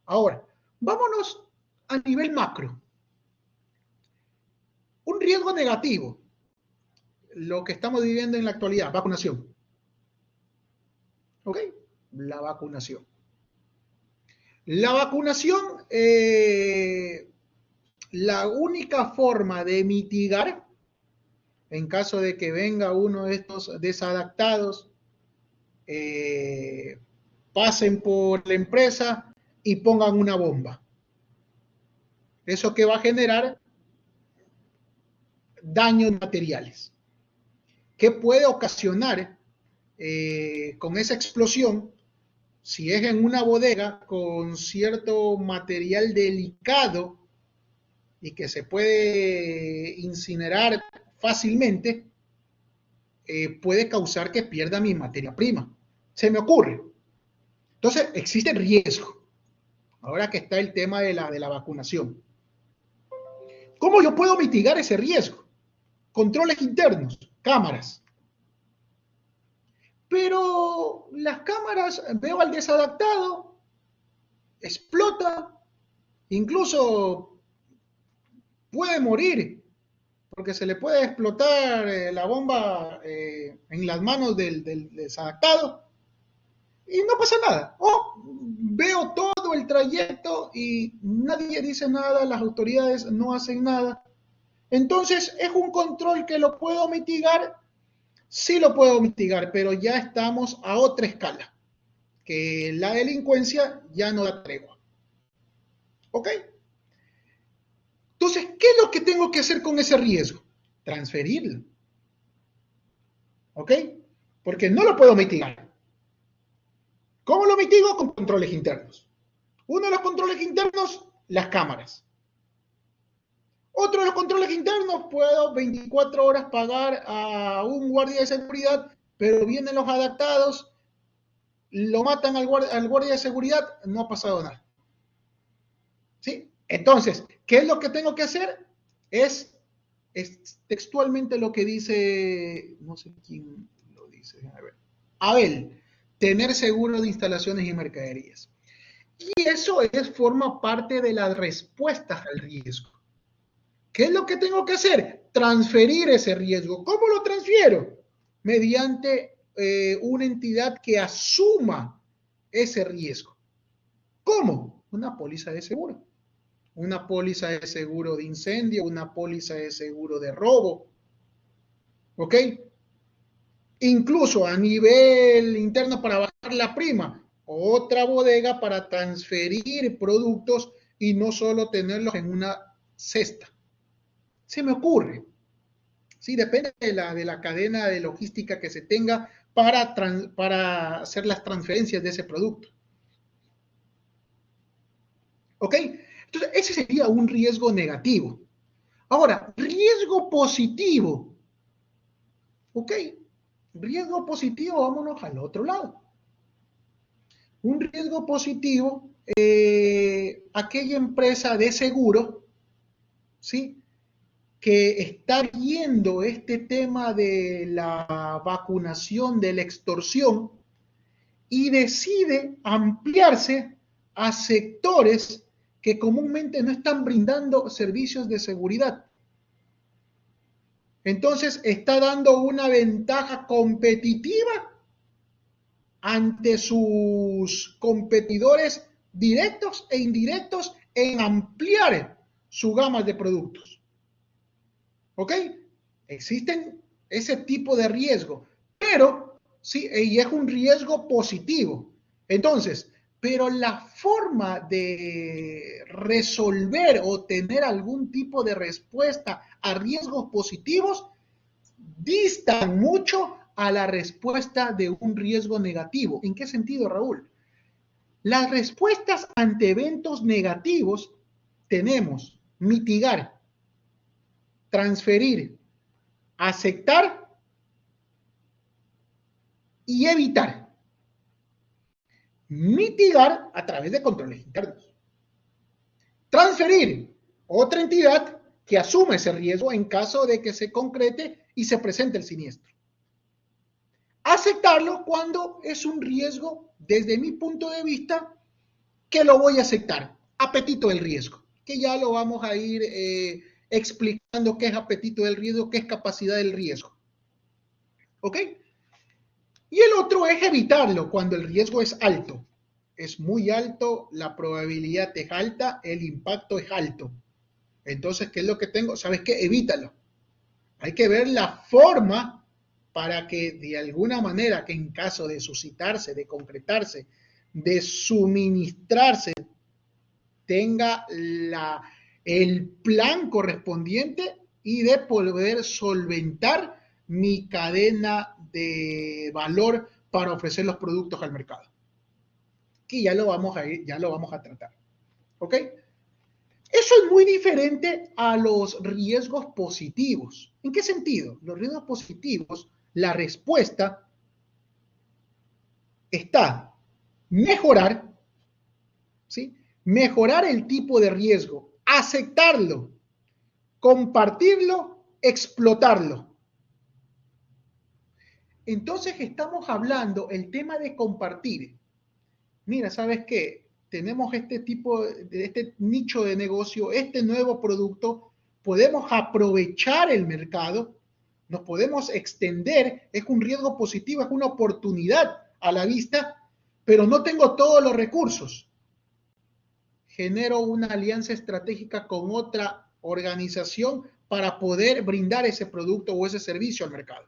Ahora, vámonos a nivel macro. Un riesgo negativo, lo que estamos viviendo en la actualidad, vacunación. ¿Ok? La vacunación. La vacunación, la única forma de mitigar, en caso de que venga uno de estos desadaptados, pasen por la empresa y pongan una bomba. Eso que va a generar daños materiales. ¿Qué puede ocasionar con esa explosión? Si es en una bodega con cierto material delicado y que se puede incinerar fácilmente, puede causar que pierda mi materia prima. Se me ocurre. Entonces, existe riesgo. Ahora que está el tema de la vacunación. ¿Cómo yo puedo mitigar ese riesgo? Controles internos, cámaras. Pero las cámaras, veo al desadaptado, explota, incluso puede morir, porque se le puede explotar la bomba en las manos del desadaptado y no pasa nada. O veo todo el trayecto y nadie dice nada, las autoridades no hacen nada. Entonces, ¿es un control que lo puedo mitigar? Sí lo puedo mitigar, pero ya estamos a otra escala, que la delincuencia ya no da tregua. ¿Ok? Entonces, ¿qué es lo que tengo que hacer con ese riesgo? transferirlo. ¿Ok? Porque no lo puedo mitigar. ¿Cómo lo mitigo? Con controles internos. Uno de los controles internos, las cámaras. Otro de los controles internos, puedo 24 horas pagar a un guardia de seguridad, pero vienen los adaptados, lo matan al guardia de seguridad, no ha pasado nada. ¿Sí? Entonces, ¿qué es lo que tengo que hacer? Es textualmente lo que dice, no sé quién lo dice, a ver, Abel, tener seguro de instalaciones y mercaderías. Y eso forma parte de las respuestas al riesgo. ¿Qué es lo que tengo que hacer? Transferir ese riesgo. ¿Cómo lo transfiero? Mediante una entidad que asuma ese riesgo. ¿Cómo? Una póliza de seguro. Una póliza de seguro de incendio, una póliza de seguro de robo. ¿Ok? Incluso a nivel interno para bajar la prima, otra bodega para transferir productos y no solo tenerlos en una cesta. Se me ocurre. Sí, depende de la cadena de logística que se tenga para hacer las transferencias de ese producto. ¿Ok? Entonces, ese sería un riesgo negativo. Ahora, riesgo positivo. ¿Ok? Riesgo positivo, vámonos al otro lado. Un riesgo positivo, aquella empresa de seguro, ¿sí?, que está viendo este tema de la vacunación, de la extorsión, y decide ampliarse a sectores que comúnmente no están brindando servicios de seguridad. Entonces está dando una ventaja competitiva ante sus competidores directos e indirectos en ampliar su gama de productos. ¿Ok? Existen ese tipo de riesgo, pero sí, y es un riesgo positivo. Entonces, pero la forma de resolver o tener algún tipo de respuesta a riesgos positivos distan mucho a la respuesta de un riesgo negativo. ¿En qué sentido, Raúl? Las respuestas ante eventos negativos tenemos mitigar, transferir, aceptar y evitar. Mitigar a través de controles internos. Transferir, otra entidad que asume ese riesgo en caso de que se concrete y se presente el siniestro. Aceptarlo cuando es un riesgo, desde mi punto de vista, que lo voy a aceptar. Apetito del riesgo, que ya lo vamos a ir explicando qué es apetito del riesgo, qué es capacidad del riesgo. ¿Ok? Y el otro es evitarlo cuando el riesgo es alto. Es muy alto, la probabilidad es alta, el impacto es alto. Entonces, ¿qué es lo que tengo? ¿Sabes qué? Evítalo. Hay que ver la forma para que de alguna manera, que en caso de suscitarse, de concretarse, de suministrarse, tenga el plan correspondiente y de poder solventar mi cadena de valor para ofrecer los productos al mercado. Que ya lo vamos a tratar. ¿Ok? Eso es muy diferente a los riesgos positivos. ¿En qué sentido? Los riesgos positivos, la respuesta está mejorar, ¿sí?, mejorar el tipo de riesgo, aceptarlo, compartirlo, explotarlo. Entonces estamos hablando el tema de compartir. Mira, ¿sabes qué? Tenemos este nicho de negocio, este nuevo producto, podemos aprovechar el mercado, nos podemos extender, es un riesgo positivo, es una oportunidad a la vista, pero no tengo todos los recursos. Genero una alianza estratégica con otra organización para poder brindar ese producto o ese servicio al mercado.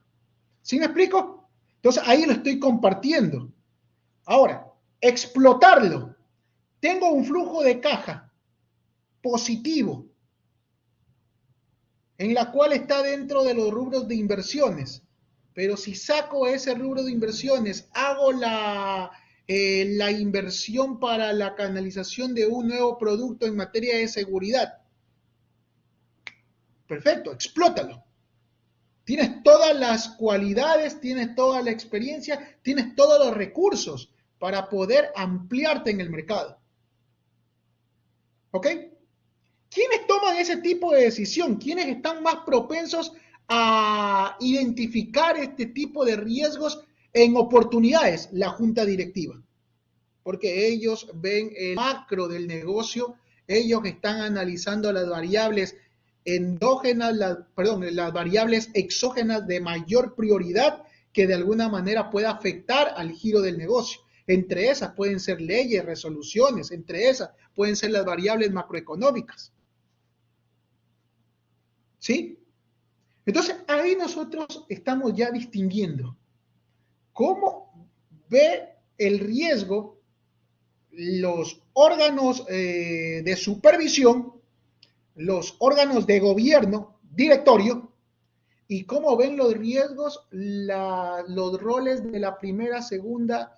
¿Sí me explico? Entonces ahí lo estoy compartiendo. Ahora, explotarlo. Tengo un flujo de caja positivo. en la cual está dentro de los rubros de inversiones. Pero si saco ese rubro de inversiones, hago la inversión para la canalización de un nuevo producto en materia de seguridad. Perfecto, explótalo. Tienes todas las cualidades, tienes toda la experiencia, tienes todos los recursos para poder ampliarte en el mercado. ¿Ok? ¿Quiénes toman ese tipo de decisión? ¿Quiénes están más propensos a identificar este tipo de riesgos en oportunidades? La junta directiva. Porque ellos ven el macro del negocio, ellos están analizando las variables endógenas, las variables exógenas de mayor prioridad que de alguna manera pueda afectar al giro del negocio. Entre esas pueden ser leyes, resoluciones, entre esas pueden ser las variables macroeconómicas. ¿Sí? Entonces, ahí nosotros estamos ya distinguiendo cómo ve el riesgo los órganos de supervisión, los órganos de gobierno, directorio, y cómo ven los riesgos los roles de la segunda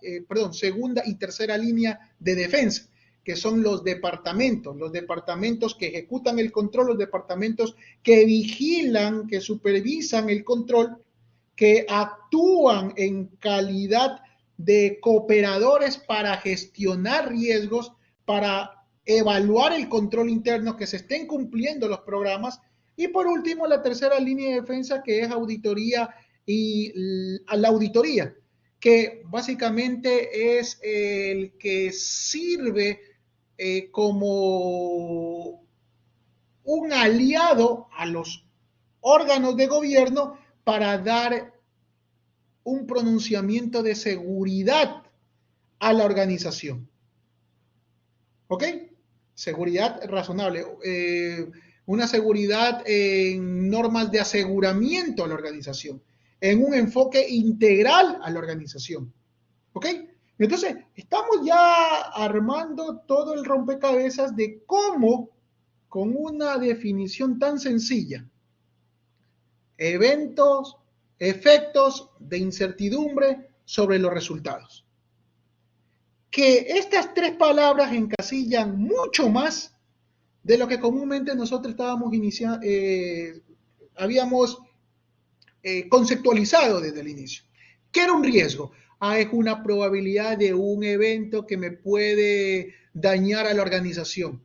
y tercera línea de defensa, que son los departamentos que ejecutan el control, los departamentos que vigilan, que supervisan el control, que actúan en calidad de cooperadores para gestionar riesgos, para evaluar el control interno, que se estén cumpliendo los programas. Y por último, la tercera línea de defensa, que es auditoría y la auditoría, que básicamente es el que sirve como un aliado a los órganos de gobierno para dar un pronunciamiento de seguridad a la organización. ¿Ok? Seguridad razonable. Una seguridad en normas de aseguramiento a la organización, en un enfoque integral a la organización. ¿Ok? Entonces, estamos ya armando todo el rompecabezas de cómo, con una definición tan sencilla, eventos, efectos de incertidumbre sobre los resultados. Que estas tres palabras encasillan mucho más de lo que comúnmente nosotros habíamos conceptualizado desde el inicio. ¿Qué era un riesgo? Es una probabilidad de un evento que me puede dañar a la organización.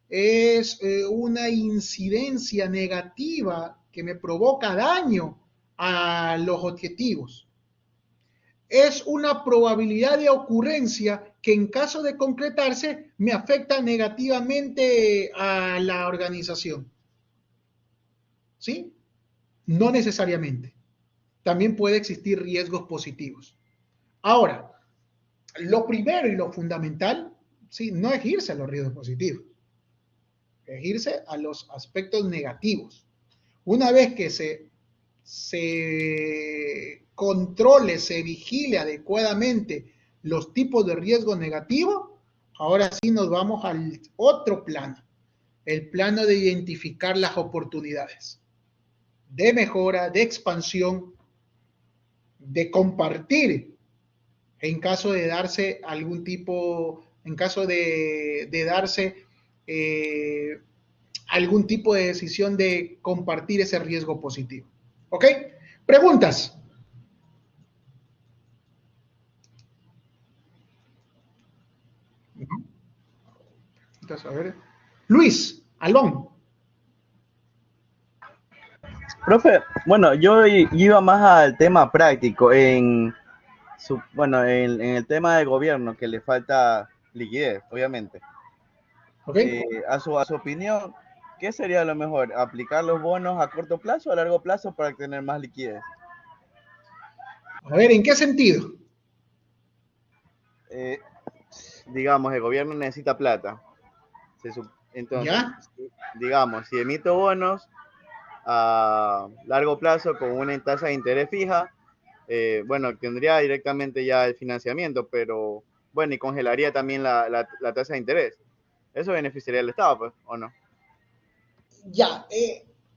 Es una incidencia negativa que me provoca daño a los objetivos. Es una probabilidad de ocurrencia que en caso de concretarse me afecta negativamente a la organización. ¿Sí? No necesariamente. También puede existir riesgos positivos. Ahora, lo primero y lo fundamental, ¿sí? No es irse a los riesgos positivos, es irse a los aspectos negativos. Una vez que se controle, se vigile adecuadamente los tipos de riesgo negativo, ahora sí nos vamos al otro plano, el plano de identificar las oportunidades de mejora, de expansión, de compartir en caso de darse algún tipo, en caso de darse algún tipo de decisión de compartir ese riesgo positivo. ¿Ok? Preguntas. Entonces, a ver. Luis, Alón. Profe, bueno, yo iba más al tema práctico, en el tema de gobierno, que le falta liquidez, obviamente. Okay. A su opinión, ¿qué sería lo mejor? ¿Aplicar los bonos a corto plazo o a largo plazo para tener más liquidez? A ver, ¿en qué sentido? Digamos, el gobierno necesita plata. Entonces, ¿ya? Digamos, si emito bonos a largo plazo con una tasa de interés fija, bueno, tendría directamente ya el financiamiento, pero bueno, y congelaría también la tasa de interés. ¿Eso beneficiaría al Estado, pues, o no? Ya,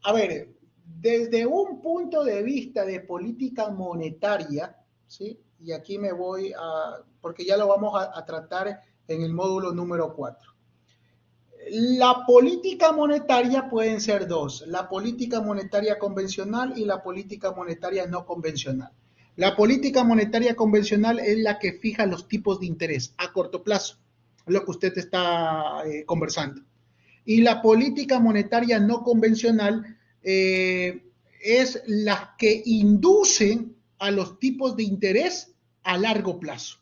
A ver, desde un punto de vista de política monetaria, ¿sí? Y aquí me voy a, porque ya lo vamos a tratar en el módulo número 4. La política monetaria pueden ser dos, la política monetaria convencional y la política monetaria no convencional. La política monetaria convencional es la que fija los tipos de interés a corto plazo, lo que usted está conversando. Y la política monetaria no convencional es la que inducen a los tipos de interés a largo plazo.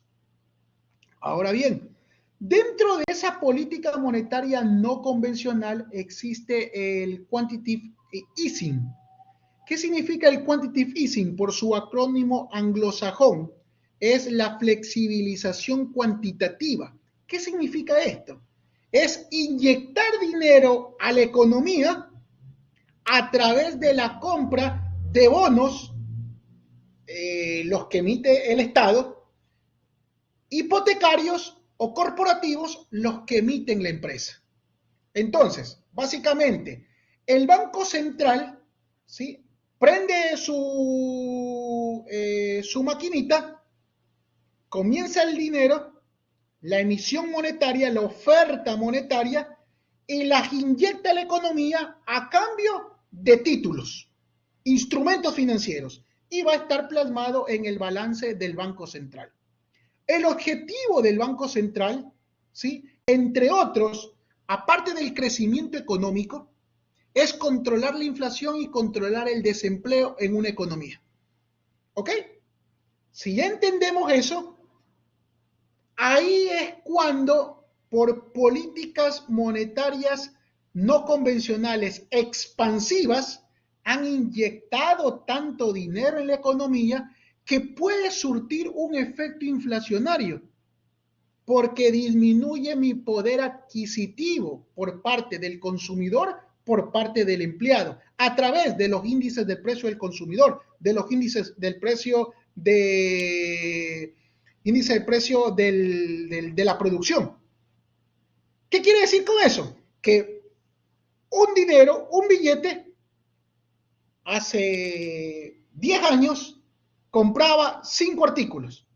Ahora bien, dentro de esa política monetaria no convencional existe el quantitative easing. ¿Qué significa el quantitative easing? Por su acrónimo anglosajón, es la flexibilización cuantitativa. ¿Qué significa esto? Es inyectar dinero a la economía a través de la compra de bonos, los que emite el Estado, hipotecarios o corporativos, los que emiten la empresa. Entonces, básicamente, el Banco Central, ¿sí?, prende su maquinita, comienza el dinero, la emisión monetaria, la oferta monetaria, y las inyecta a la economía a cambio de títulos, instrumentos financieros, y va a estar plasmado en el balance del Banco Central. El objetivo del Banco Central, ¿sí?, entre otros, aparte del crecimiento económico, es controlar la inflación y controlar el desempleo en una economía. ¿Ok? Si ya entendemos eso, ahí es cuando, por políticas monetarias no convencionales expansivas, han inyectado tanto dinero en la economía que puede surtir un efecto inflacionario, porque disminuye mi poder adquisitivo por parte del consumidor, por parte del empleado, a través de los índices del precio del consumidor, de los índices del precio de la producción. ¿Qué quiere decir con eso? Que un billete, hace 10 años compraba 5 artículos.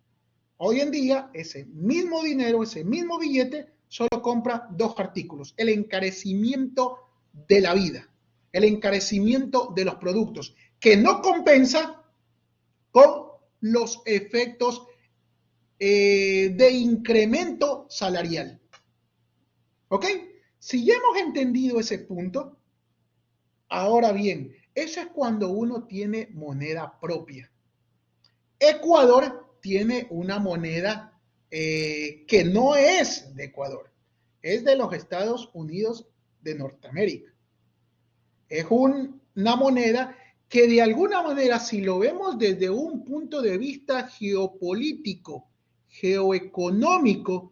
Hoy en día, ese mismo dinero, ese mismo billete, solo compra 2 artículos. El encarecimiento de la vida, el encarecimiento de los productos, que no compensa con los efectos de incremento salarial. ¿Ok? Si ya hemos entendido ese punto, ahora bien, eso es cuando uno tiene moneda propia. Ecuador tiene una moneda que no es de Ecuador, es de los Estados Unidos de Norteamérica. Es una moneda que de alguna manera, si lo vemos desde un punto de vista geopolítico, geoeconómico,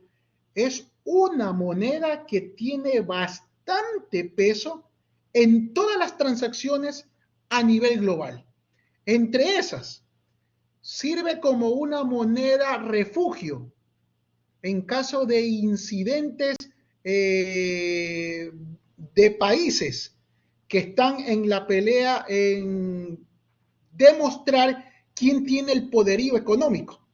es una moneda que tiene bastante peso en todas las transacciones a nivel global. Entre esas, sirve como una moneda refugio en caso de incidentes de países que están en la pelea en demostrar quién tiene el poderío económico.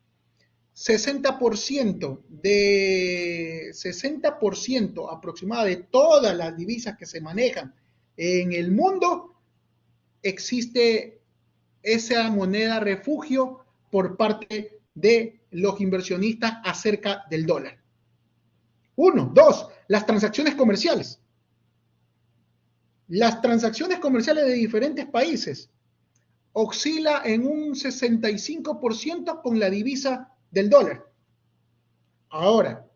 60% aproximadamente de todas las divisas que se manejan en el mundo, existe esa moneda refugio por parte de los inversionistas acerca del dólar. 1, 2, las transacciones comerciales. Las transacciones comerciales de diferentes países oscila en un 65% con la divisa del dólar. Ahora,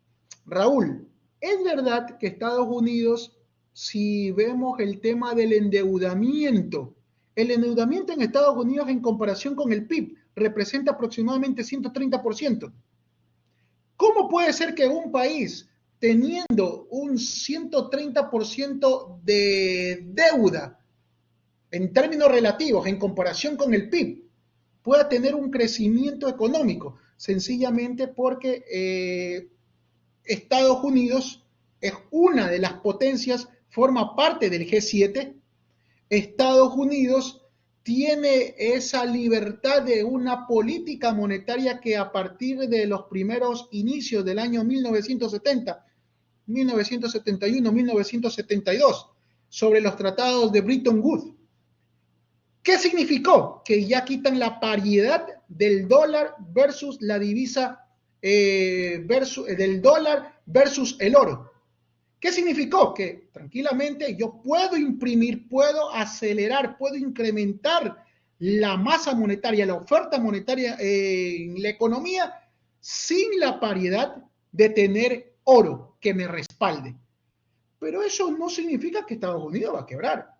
Raúl, es verdad que Estados Unidos, si vemos el tema del endeudamiento, el endeudamiento en Estados Unidos en comparación con el PIB representa aproximadamente 130%. ¿Cómo puede ser que un país teniendo un 130% de deuda en términos relativos en comparación con el PIB pueda tener un crecimiento económico? Sencillamente porque Estados Unidos es una de las potencias, forma parte del G7, Estados Unidos tiene esa libertad de una política monetaria que a partir de los primeros inicios del año 1970, 1971, 1972, sobre los tratados de Bretton Woods. ¿Qué significó? Que ya quitan la paridad del dólar versus la divisa del dólar versus el oro. ¿Qué significó? Que tranquilamente yo puedo imprimir, puedo acelerar, puedo incrementar la masa monetaria, la oferta monetaria en la economía sin la paridad de tener oro que me respalde. Pero eso no significa que Estados Unidos va a quebrar.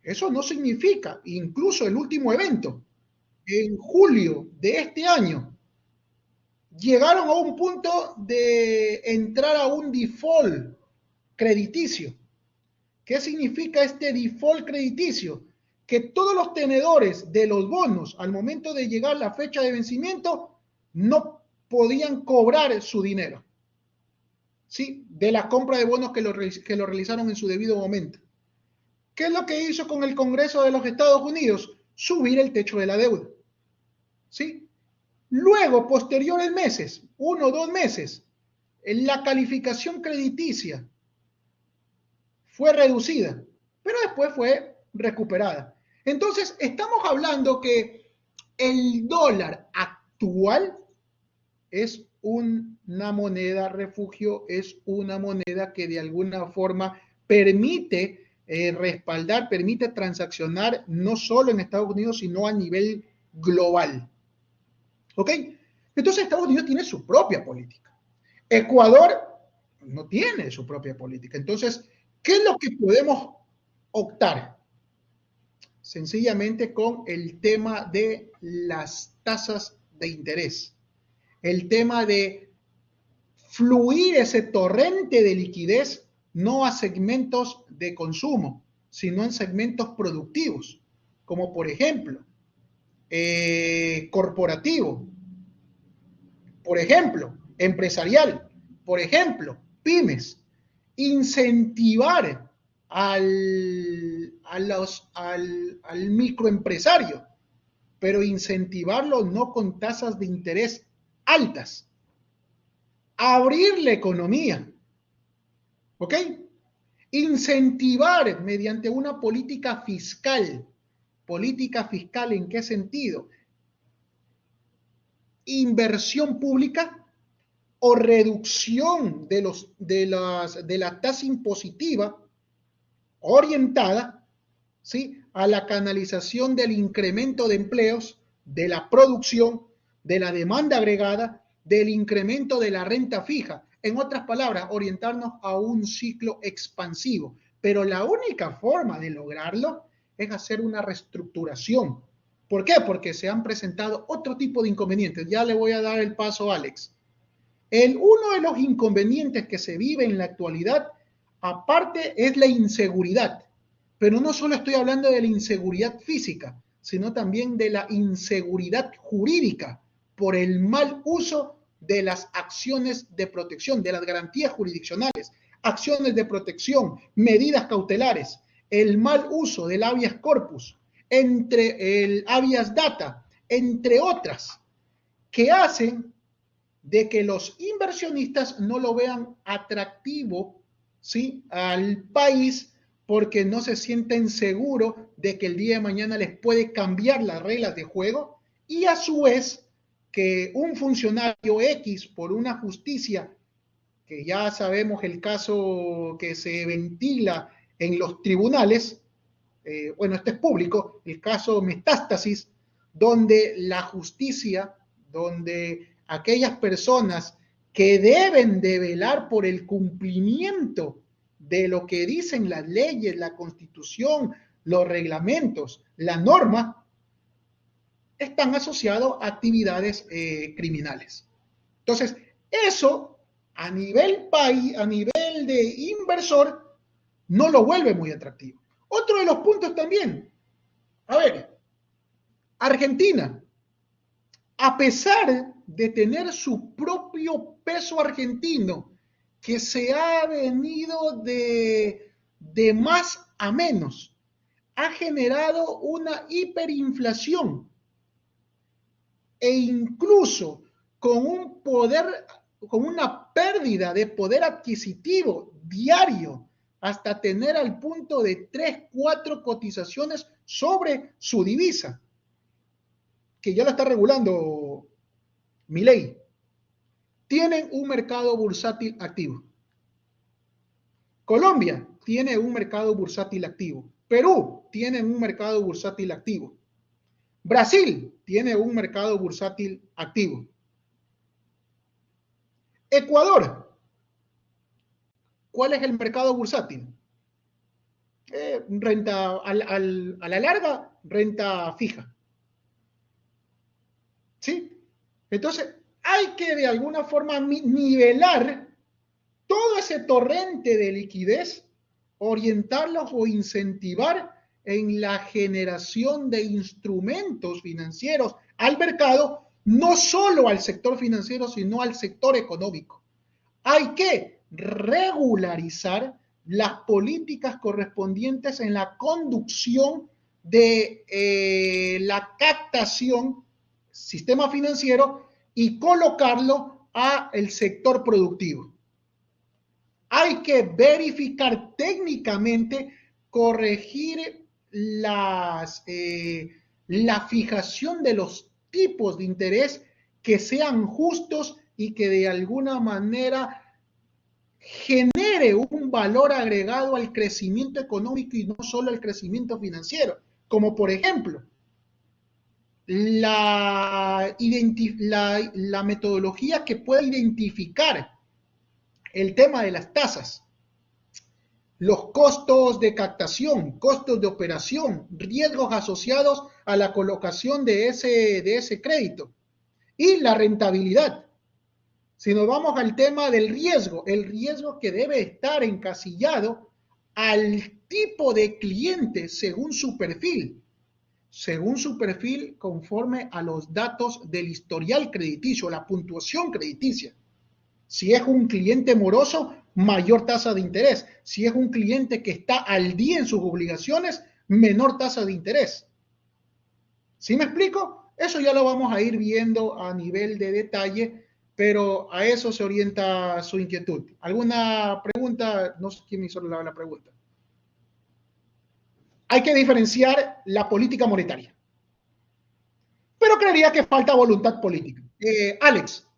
Eso no significa, incluso el último evento, en julio de este año, llegaron a un punto de entrar a un default crediticio. ¿Qué significa este default crediticio? Que todos los tenedores de los bonos al momento de llegar la fecha de vencimiento no podían cobrar su dinero, ¿sí? De la compra de bonos que lo realizaron en su debido momento. ¿Qué es lo que hizo con el Congreso de los Estados Unidos? Subir el techo de la deuda, ¿sí? Luego, posteriores meses, 1 o 2 meses, la calificación crediticia fue reducida, pero después fue recuperada. Entonces, estamos hablando que el dólar actual es una moneda refugio, es una moneda que de alguna forma permite respaldar, permite transaccionar no solo en Estados Unidos, sino a nivel global. ¿Ok? Entonces Estados Unidos tiene su propia política. Ecuador no tiene su propia política. Entonces, ¿qué es lo que podemos optar? Sencillamente con el tema de las tasas de interés. El tema de fluir ese torrente de liquidez no a segmentos de consumo, sino en segmentos productivos, como por ejemplo, corporativo, por ejemplo, empresarial, por ejemplo, pymes. Incentivar al microempresario, pero incentivarlo no con tasas de interés altas. Abrir la economía, ¿ok? Incentivar mediante una política fiscal. ¿Política fiscal en qué sentido? Inversión pública o reducción de la tasa impositiva orientada, ¿sí?, a la canalización del incremento de empleos, de la producción, de la demanda agregada, del incremento de la renta fija. En otras palabras, orientarnos a un ciclo expansivo. Pero la única forma de lograrlo es hacer una reestructuración. ¿Por qué? Porque se han presentado otro tipo de inconvenientes. Ya le voy a dar el paso a Alex. Uno de los inconvenientes que se vive en la actualidad, aparte, es la inseguridad. Pero no solo estoy hablando de la inseguridad física, sino también de la inseguridad jurídica por el mal uso de las acciones de protección, de las garantías jurisdiccionales, acciones de protección, medidas cautelares, el mal uso del habeas corpus, entre el habeas data, entre otras, que hacen de que los inversionistas no lo vean atractivo, ¿sí?, al país, porque no se sienten seguros de que el día de mañana les puede cambiar las reglas de juego, y a su vez que un funcionario X por una justicia, que ya sabemos el caso que se ventila en los tribunales, bueno, este es público, el caso Metástasis, donde la justicia, donde aquellas personas que deben de velar por el cumplimiento de lo que dicen las leyes, la Constitución, los reglamentos, la norma, están asociados a actividades criminales. Entonces, eso a nivel país, a nivel de inversor, no lo vuelve muy atractivo. Otro de los puntos también, a ver, Argentina, a pesar de tener su propio peso argentino, que se ha venido de más a menos, ha generado una hiperinflación e incluso con un poder, con una pérdida de poder adquisitivo diario hasta tener al punto de 3, 4 cotizaciones sobre su divisa, que ya la está regulando Milei. Tienen un mercado bursátil activo. Colombia tiene un mercado bursátil activo. Perú tiene un mercado bursátil activo. Brasil tiene un mercado bursátil activo. Ecuador, ¿cuál es el mercado bursátil? Renta a la larga, renta fija. ¿Sí? Entonces, hay que de alguna forma nivelar todo ese torrente de liquidez, orientarlos o incentivar en la generación de instrumentos financieros al mercado, no solo al sector financiero, sino al sector económico. Hay que regularizar las políticas correspondientes en la conducción de la captación, sistema financiero, y colocarlo al sector productivo. Hay que verificar técnicamente, corregir la fijación de los tipos de interés que sean justos y que de alguna manera genere un valor agregado al crecimiento económico y no solo al crecimiento financiero, como por ejemplo la metodología que pueda identificar el tema de las tasas, los costos de captación, costos de operación, riesgos asociados a la colocación de ese crédito y la rentabilidad. Si nos vamos al tema del riesgo, el riesgo que debe estar encasillado al tipo de cliente según su perfil conforme a los datos del historial crediticio, la puntuación crediticia. Si es un cliente moroso, mayor tasa de interés. Si es un cliente que está al día en sus obligaciones, menor tasa de interés. ¿Sí me explico? Eso ya lo vamos a ir viendo a nivel de detalle, pero a eso se orienta su inquietud. ¿Alguna pregunta? No sé quién me hizo la pregunta. Hay que diferenciar la política monetaria. Pero creería que falta voluntad política. Alex.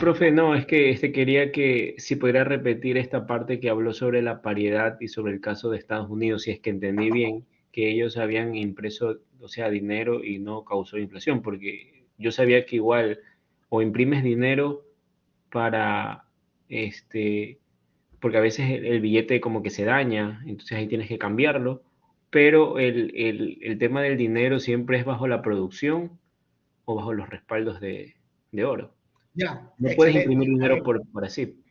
Profe, no, es que quería que si pudiera repetir esta parte que habló sobre la paridad y sobre el caso de Estados Unidos, si es que entendí bien, que ellos habían impreso, o sea, dinero y no causó inflación, porque yo sabía que igual o imprimes dinero para, porque a veces el billete como que se daña, entonces ahí tienes que cambiarlo, pero el tema del dinero siempre es bajo la producción o bajo los respaldos de oro. Ya, no puedes imprimir dinero por así.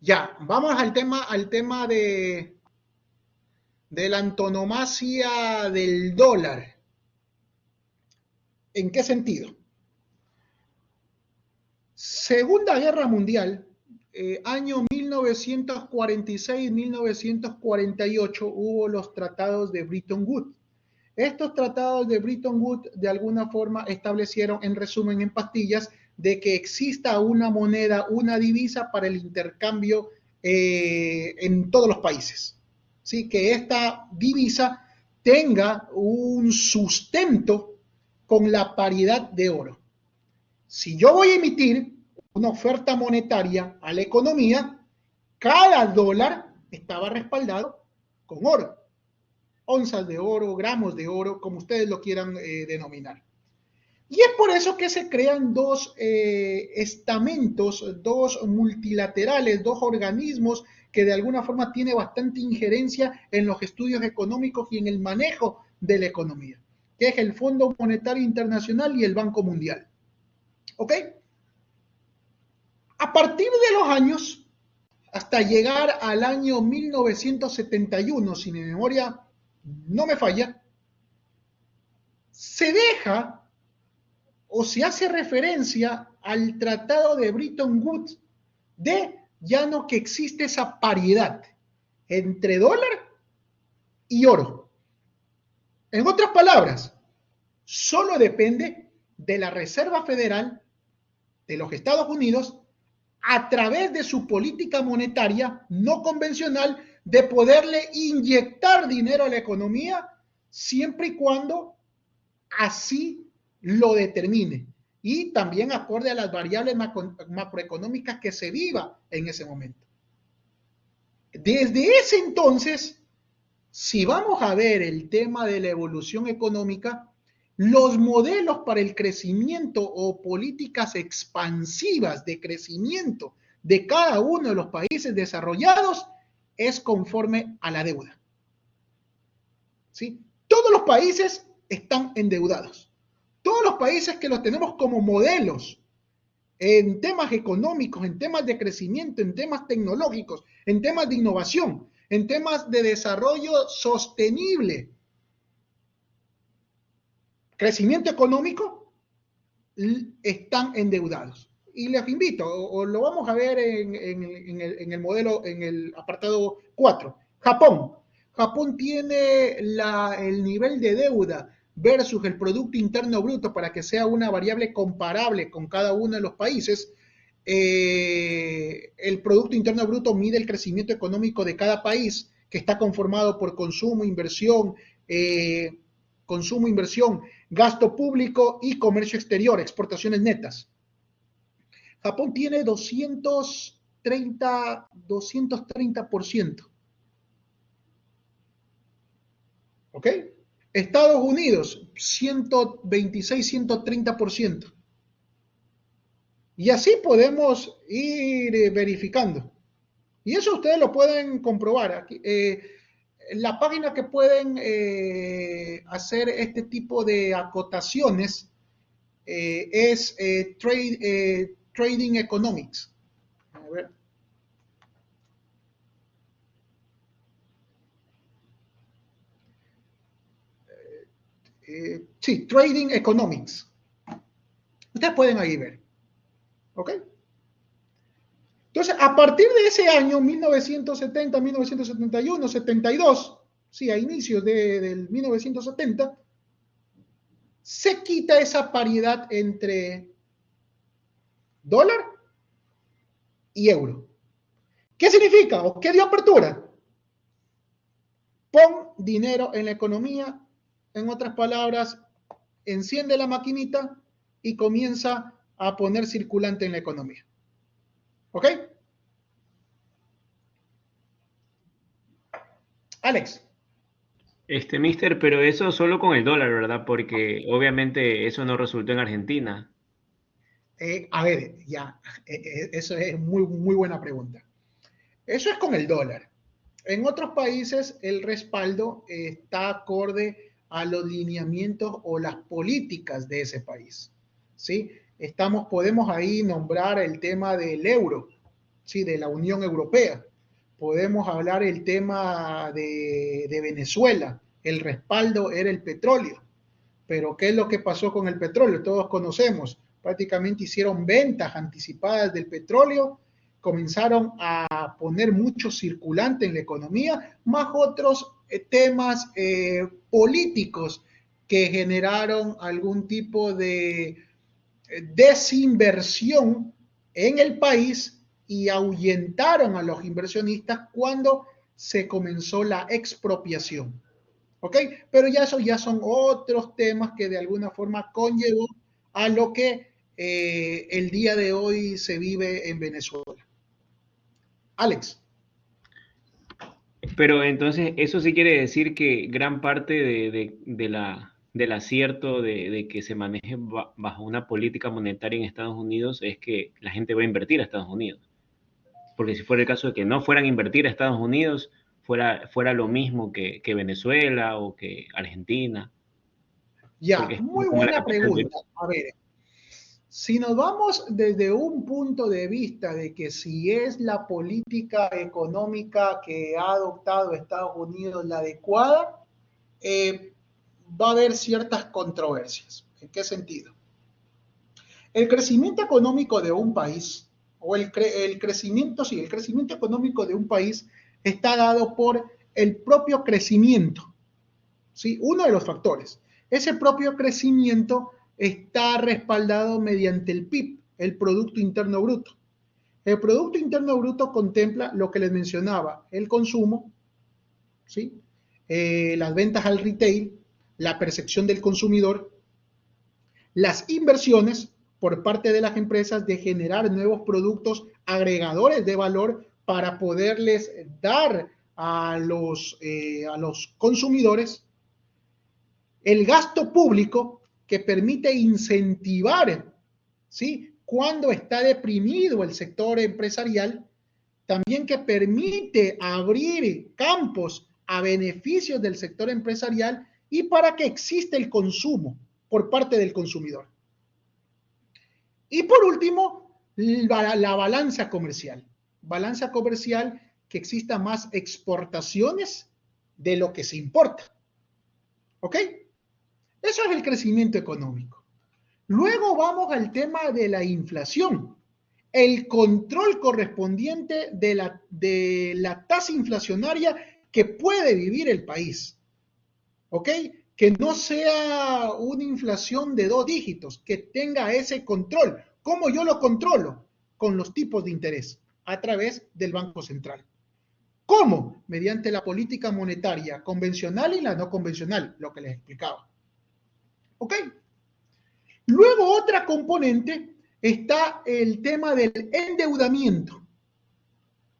Ya, vamos al tema de la antonomasia del dólar. ¿En qué sentido? Segunda Guerra Mundial, año 1946-1948, hubo los tratados de Bretton Woods. Estos tratados de Bretton Woods de alguna forma establecieron, en resumen, en pastillas, de que exista una moneda, una divisa para el intercambio en todos los países. ¿Sí? Que esta divisa tenga un sustento con la paridad de oro. Si yo voy a emitir una oferta monetaria a la economía, cada dólar estaba respaldado con oro. Onzas de oro, gramos de oro, como ustedes lo quieran denominar. Y es por eso que se crean dos estamentos, dos multilaterales, dos organismos que de alguna forma tienen bastante injerencia en los estudios económicos y en el manejo de la economía, que es el Fondo Monetario Internacional y el Banco Mundial. ¿Ok? A partir de los años, hasta llegar al año 1971, si mi memoria no me falla, se deja o se hace referencia al Tratado de Bretton Woods de ya no que existe esa paridad entre dólar y oro. En otras palabras, solo depende de la Reserva Federal de los Estados Unidos a través de su política monetaria no convencional de poderle inyectar dinero a la economía siempre y cuando así lo determine y también acorde a las variables macroeconómicas que se viva en ese momento. Desde ese entonces, si vamos a ver el tema de la evolución económica, los modelos para el crecimiento o políticas expansivas de crecimiento de cada uno de los países desarrollados es conforme a la deuda. ¿Sí? Todos los países están endeudados. Todos los países que los tenemos como modelos en temas económicos, en temas de crecimiento, en temas tecnológicos, en temas de innovación, en temas de desarrollo sostenible, crecimiento económico, están endeudados. Y les invito, o lo vamos a ver en el modelo, en el apartado 4. Japón. Japón tiene el nivel de deuda versus el Producto Interno Bruto para que sea una variable comparable con cada uno de los países. El Producto Interno Bruto mide el crecimiento económico de cada país, que está conformado por consumo, inversión, gasto público y comercio exterior, exportaciones netas. Japón tiene 230%. ¿Ok? Estados Unidos, 126, 130%. Y así podemos ir verificando. Y eso ustedes lo pueden comprobar. Aquí, la página que pueden hacer este tipo de acotaciones es Trading Economics. A ver. Sí, Trading Economics. Ustedes pueden ahí ver. ¿Ok? Entonces, a partir de ese año, 1970, 1971, 72, sí, a inicios del 1970, se quita esa paridad entre dólar y euro. ¿Qué significa o qué dio apertura? Pon dinero en la economía, en otras palabras, enciende la maquinita y comienza a poner circulante en la economía. ¿Ok? Alex. Mister, pero eso solo con el dólar, ¿verdad? Porque obviamente eso no resultó en Argentina. A ver, ya, eso es muy buena pregunta. Eso es con el dólar. En otros países el respaldo está acorde a los lineamientos o las políticas de ese país. ¿Sí? Podemos ahí nombrar el tema del euro, ¿sí? De la Unión Europea. Podemos hablar el tema de Venezuela. El respaldo era el petróleo. Pero ¿qué es lo que pasó con el petróleo? Todos conocemos. Prácticamente hicieron ventas anticipadas del petróleo, comenzaron a poner mucho circulante en la economía, más otros temas políticos que generaron algún tipo de desinversión en el país y ahuyentaron a los inversionistas cuando se comenzó la expropiación. ¿Ok? Pero ya eso ya son otros temas que de alguna forma conllevó a lo que el día de hoy se vive en Venezuela. Alex. Pero entonces eso sí quiere decir que gran parte del acierto de que se maneje bajo una política monetaria en Estados Unidos es que la gente va a invertir a Estados Unidos. Porque si fuera el caso de que no fueran a invertir a Estados Unidos, fuera lo mismo que Venezuela o que Argentina. Ya, muy buena pregunta. A ver, si nos vamos desde un punto de vista de que si es la política económica que ha adoptado Estados Unidos la adecuada, va a haber ciertas controversias. ¿En qué sentido? El crecimiento económico de un país, o el crecimiento económico de un país está dado por el propio crecimiento, ¿sí? Uno de los factores. Ese propio crecimiento está respaldado mediante el PIB, el Producto Interno Bruto. El Producto Interno Bruto contempla lo que les mencionaba, el consumo, ¿sí? Las ventas al retail, la percepción del consumidor, las inversiones por parte de las empresas de generar nuevos productos agregadores de valor para poderles dar a los consumidores, el gasto público que permite incentivar, ¿sí? Cuando está deprimido el sector empresarial, también que permite abrir campos a beneficios del sector empresarial y para que exista el consumo por parte del consumidor. Y por último, la balanza comercial. Balanza comercial que exista más exportaciones de lo que se importa. ¿Ok? Eso es el crecimiento económico. Luego vamos al tema de la inflación. El control correspondiente de la tasa inflacionaria que puede vivir el país. ¿Ok? Que no sea una inflación de 2 dígitos, que tenga ese control. ¿Cómo yo lo controlo? Con los tipos de interés, a través del Banco Central. ¿Cómo? Mediante la política monetaria convencional y la no convencional, lo que les explicaba. ¿Ok? Luego otra componente está el tema del endeudamiento.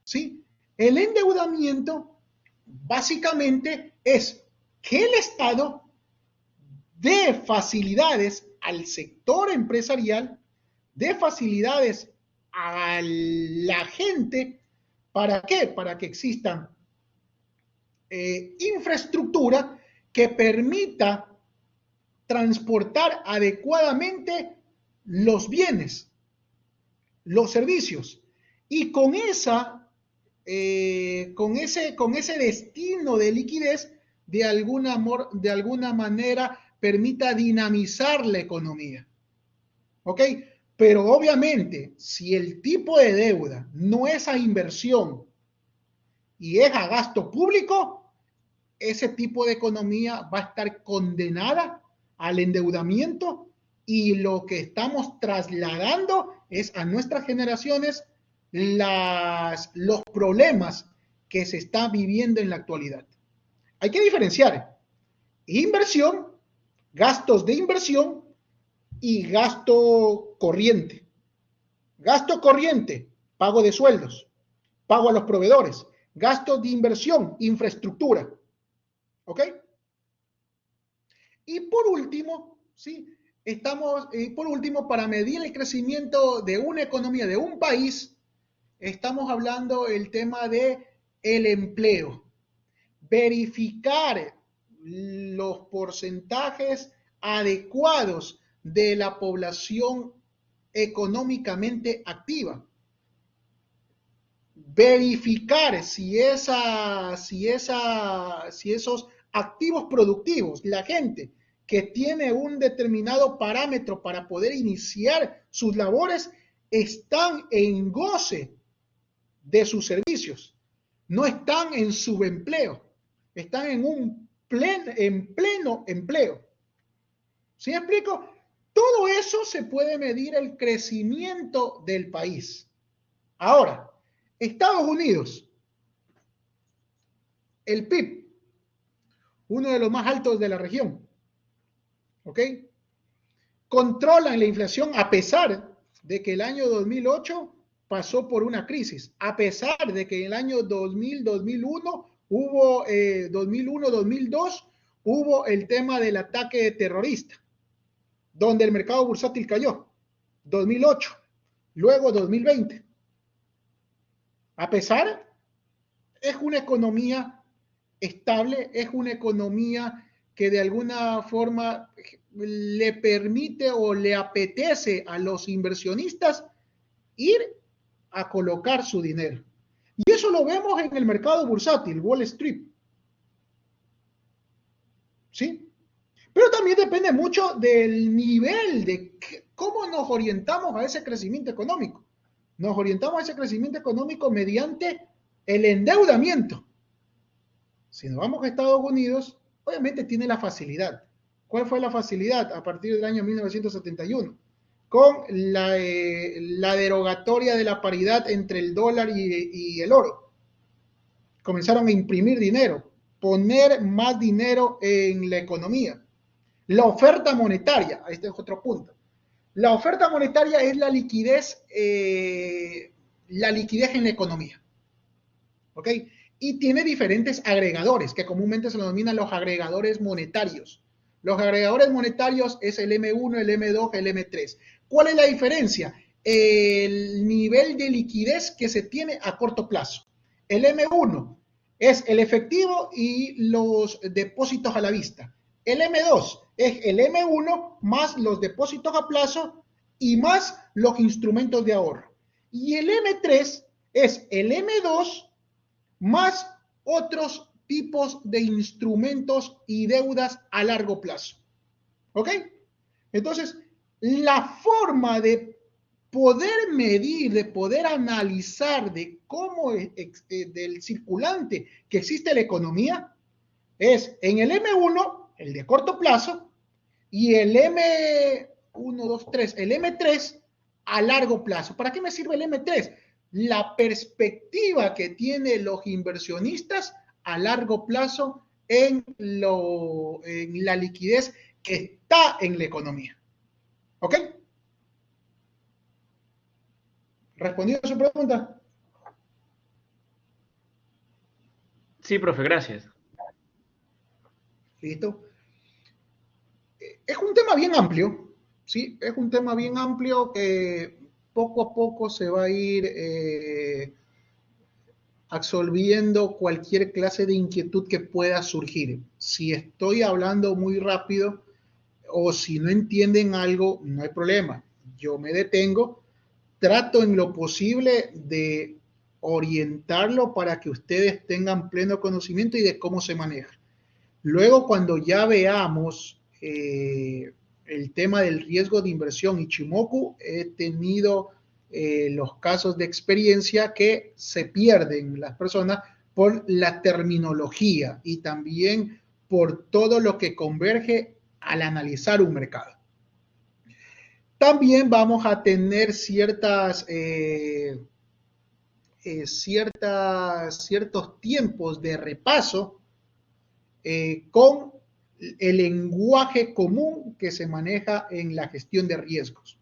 ¿Sí? El endeudamiento básicamente es que el Estado dé facilidades al sector empresarial, dé facilidades a la gente. ¿Para qué? Para que existan infraestructura que permita transportar adecuadamente los bienes, los servicios, y con ese destino de liquidez, de alguna manera permita dinamizar la economía. ¿Ok? Pero obviamente, si el tipo de deuda no es a inversión y es a gasto público, ese tipo de economía va a estar condenada al endeudamiento, y lo que estamos trasladando es a nuestras generaciones los problemas que se están viviendo en la actualidad. Hay que diferenciar inversión, gastos de inversión y gasto corriente. Gasto corriente, pago de sueldos, pago a los proveedores. Gastos de inversión, infraestructura. ¿Ok? Y por último, ¿sí? Para medir el crecimiento de una economía, de un país, estamos hablando del tema de el empleo. Verificar los porcentajes adecuados de la población económicamente activa. Verificar si esos activos productivos, la gente que tiene un determinado parámetro para poder iniciar sus labores, están en goce de sus servicios, no están en subempleo, están en pleno empleo. ¿Sí me explico? Todo eso se puede medir el crecimiento del país. Ahora, Estados Unidos, el PIB, uno de los más altos de la región, ¿ok? Controlan la inflación a pesar de que el año 2008 pasó por una crisis, a pesar de que en el año 2002 hubo el tema del ataque terrorista, donde el mercado bursátil cayó, 2008, luego 2020. A pesar, es una economía estable, es una economía que de alguna forma le permite o le apetece a los inversionistas ir a colocar su dinero. Y eso lo vemos en el mercado bursátil, Wall Street. ¿Sí? Pero también depende mucho del nivel de cómo nos orientamos a ese crecimiento económico. Nos orientamos a ese crecimiento económico mediante el endeudamiento. Si nos vamos a Estados Unidos, obviamente tiene la facilidad. ¿Cuál fue la facilidad? A partir del año 1971, con la derogatoria de la paridad entre el dólar y el oro. Comenzaron a imprimir dinero, poner más dinero en la economía. La oferta monetaria, este es otro punto. La oferta monetaria es la liquidez en la economía. ¿Ok? Y tiene diferentes agregadores, que comúnmente se denominan los agregadores monetarios. Los agregadores monetarios es el M1, el M2, el M3. ¿Cuál es la diferencia? El nivel de liquidez que se tiene a corto plazo. El M1 es el efectivo y los depósitos a la vista. El M2 es el M1 más los depósitos a plazo y más los instrumentos de ahorro. Y el M3 es el M2 más otros tipos de instrumentos y deudas a largo plazo. ¿Ok? Entonces, la forma de poder medir, de poder analizar de cómo del circulante que existe en la economía es en el M1, el de corto plazo, y el M1, 2, 3, el M3 a largo plazo. ¿Para qué me sirve el M3? La perspectiva que tienen los inversionistas a largo plazo en la liquidez que está en la economía. ¿Ok? ¿Respondido a su pregunta? Sí, profe, gracias. Listo. Es un tema bien amplio, ¿sí? Es un tema bien amplio que poco a poco se va a ir absolviendo cualquier clase de inquietud que pueda surgir. Si estoy hablando muy rápido o si no entienden algo, no hay problema. Yo me detengo, trato en lo posible de orientarlo para que ustedes tengan pleno conocimiento y de cómo se maneja. Luego, cuando ya veamos el tema del riesgo de inversión Ichimoku, he tenido los casos de experiencia que se pierden las personas por la terminología y también por todo lo que converge al analizar un mercado. También vamos a tener ciertos tiempos de repaso con el lenguaje común que se maneja en la gestión de riesgos.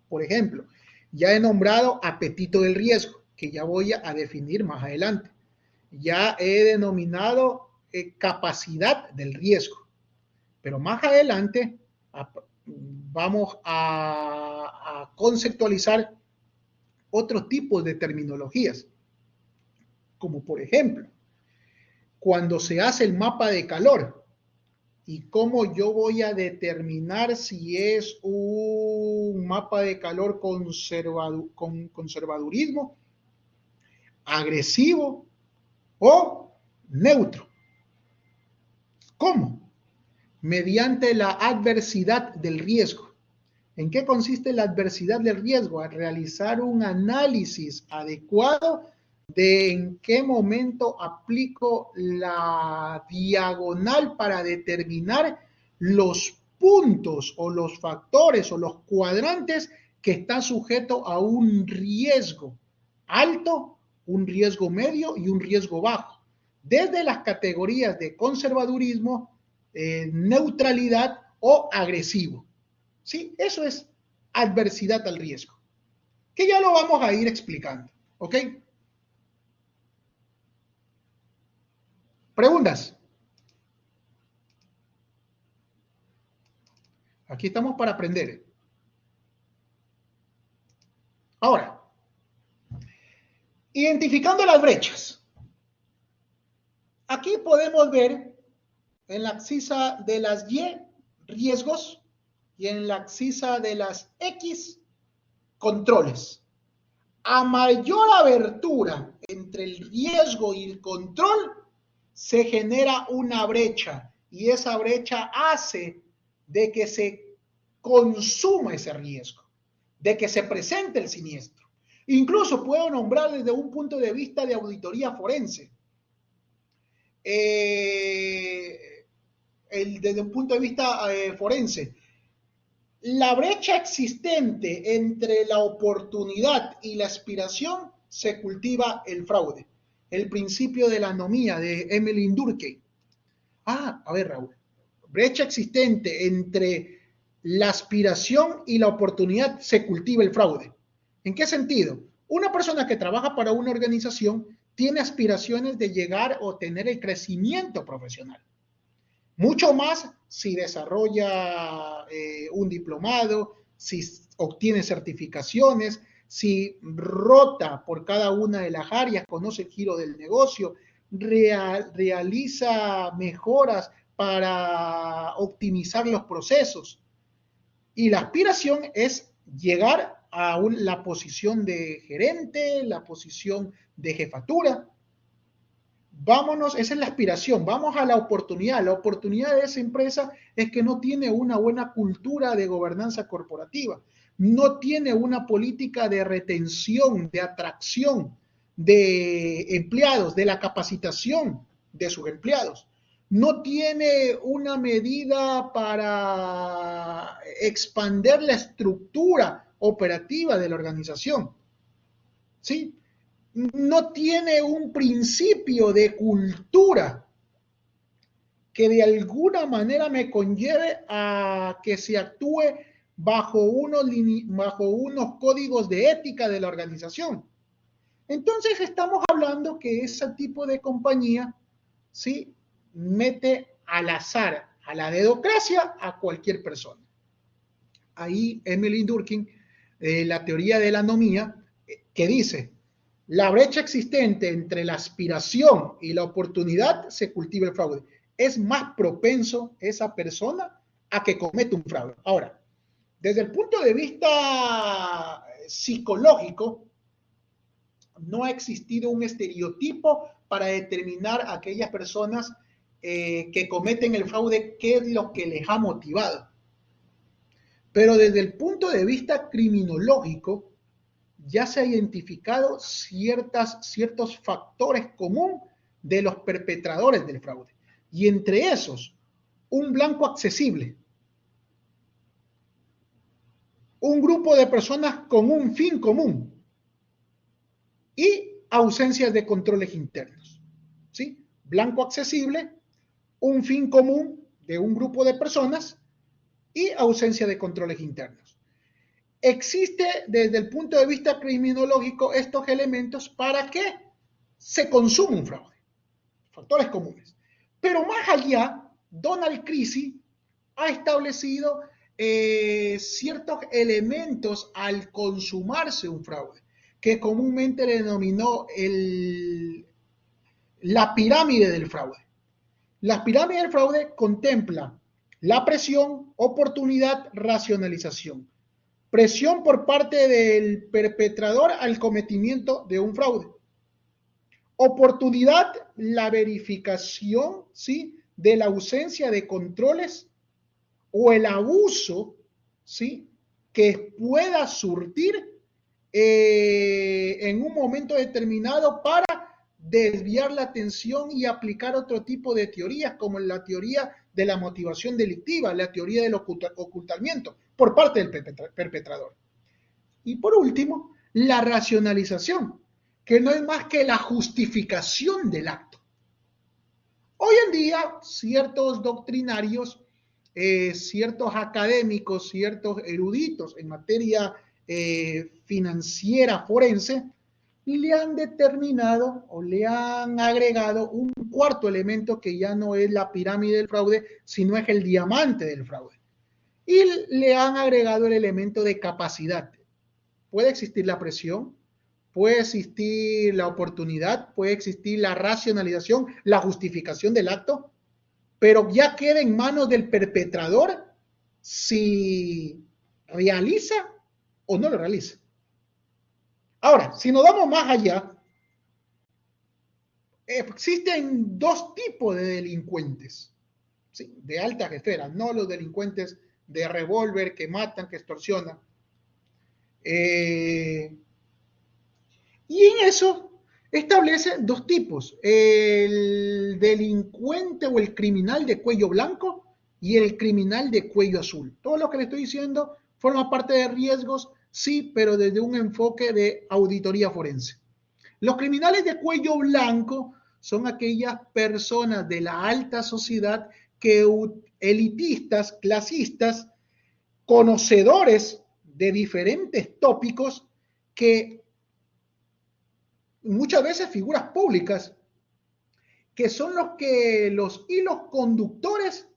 Por ejemplo, ya he nombrado apetito del riesgo, que ya voy a definir más adelante. Ya he denominado capacidad del riesgo, pero más adelante vamos a conceptualizar otros tipos de terminologías, como por ejemplo, cuando se hace el mapa de calor y cómo yo voy a determinar si es un mapa de calor con conservadurismo, agresivo o neutro. ¿Cómo? Mediante la adversidad del riesgo. ¿En qué consiste la adversidad del riesgo? A realizar un análisis adecuado de en qué momento aplico la diagonal para determinar los puntos o los factores o los cuadrantes que están sujetos a un riesgo alto, un riesgo medio y un riesgo bajo. Desde las categorías de conservadurismo, neutralidad o agresivo. ¿Sí? Eso es adversidad al riesgo, que ya lo vamos a ir explicando. ¿Ok? ¿Preguntas? Aquí estamos para aprender. Ahora, identificando las brechas. Aquí podemos ver en la abscisa de las Y, riesgos, y en la abscisa de las X, controles. A mayor abertura entre el riesgo y el control, se genera una brecha, y esa brecha hace de que se consuma ese riesgo, de que se presente el siniestro. Incluso puedo nombrar desde un punto de vista de auditoría forense. desde un punto de vista forense, la brecha existente entre la oportunidad y la aspiración se cultiva el fraude. El principio de la anomía de Emmeline Durkheim. A ver, Raúl, brecha existente entre la aspiración y la oportunidad se cultiva el fraude. ¿En qué sentido? Una persona que trabaja para una organización tiene aspiraciones de llegar o tener el crecimiento profesional. Mucho más si desarrolla un diplomado, si obtiene certificaciones, si rota por cada una de las áreas, conoce el giro del negocio, realiza mejoras para optimizar los procesos. Y la aspiración es llegar a la posición de gerente, la posición de jefatura. Vámonos, esa es la aspiración, vamos a la oportunidad. La oportunidad de esa empresa es que no tiene una buena cultura de gobernanza corporativa, no tiene una política de retención, de atracción de empleados, de la capacitación de sus empleados. No tiene una medida para expandir la estructura operativa de la organización. ¿Sí? No tiene un principio de cultura que de alguna manera me conlleve a que se actúe bajo unos códigos de ética de la organización. Entonces estamos hablando que ese tipo de compañía, ¿sí?, mete al azar, a la dedocracia, a cualquier persona. Ahí Emmeline Durkheim, la teoría de la anomía, que dice: la brecha existente entre la aspiración y la oportunidad se cultiva el fraude. Es más propenso esa persona a que cometa un fraude. Ahora, desde el punto de vista psicológico, no ha existido un estereotipo para determinar a aquellas personas que cometen el fraude, qué es lo que les ha motivado. Pero desde el punto de vista criminológico, ya se ha identificado ciertos factores comunes de los perpetradores del fraude. Y entre esos, un blanco accesible, un grupo de personas con un fin común y ausencias de controles internos. ¿Sí? Blanco accesible, un fin común de un grupo de personas y ausencia de controles internos. Existe desde el punto de vista criminológico estos elementos para que se consuma un fraude. Factores comunes. Pero más allá, Donald Creasy ha establecido ciertos elementos al consumarse un fraude, que comúnmente le denominó la pirámide del fraude. La pirámide del fraude contempla la presión, oportunidad, racionalización. Presión por parte del perpetrador al cometimiento de un fraude. Oportunidad, la verificación, ¿sí?, de la ausencia de controles o el abuso, ¿sí?, que pueda surtir en un momento determinado para desviar la atención y aplicar otro tipo de teorías, como la teoría de la motivación delictiva, la teoría del ocultamiento por parte del perpetrador. Y por último, la racionalización, que no es más que la justificación del acto. Hoy en día, ciertos doctrinarios, ciertos académicos, ciertos eruditos en materia financiera forense, le han determinado o le han agregado un cuarto elemento que ya no es la pirámide del fraude, sino es el diamante del fraude. Y le han agregado el elemento de capacidad. Puede existir la presión, puede existir la oportunidad, puede existir la racionalización, la justificación del acto, pero ya queda en manos del perpetrador si realiza o no lo realiza. Ahora, si nos vamos más allá, existen dos tipos de delincuentes, ¿sí?, de alta esfera, no los delincuentes de revólver que matan, que extorsionan. Y en eso establece dos tipos, el delincuente o el criminal de cuello blanco y el criminal de cuello azul. Todo lo que le estoy diciendo forma parte de riesgos, sí, pero desde un enfoque de auditoría forense. Los criminales de cuello blanco son aquellas personas de la alta sociedad que elitistas, clasistas, conocedores de diferentes tópicos, que muchas veces figuras públicas, que son los hilos conductores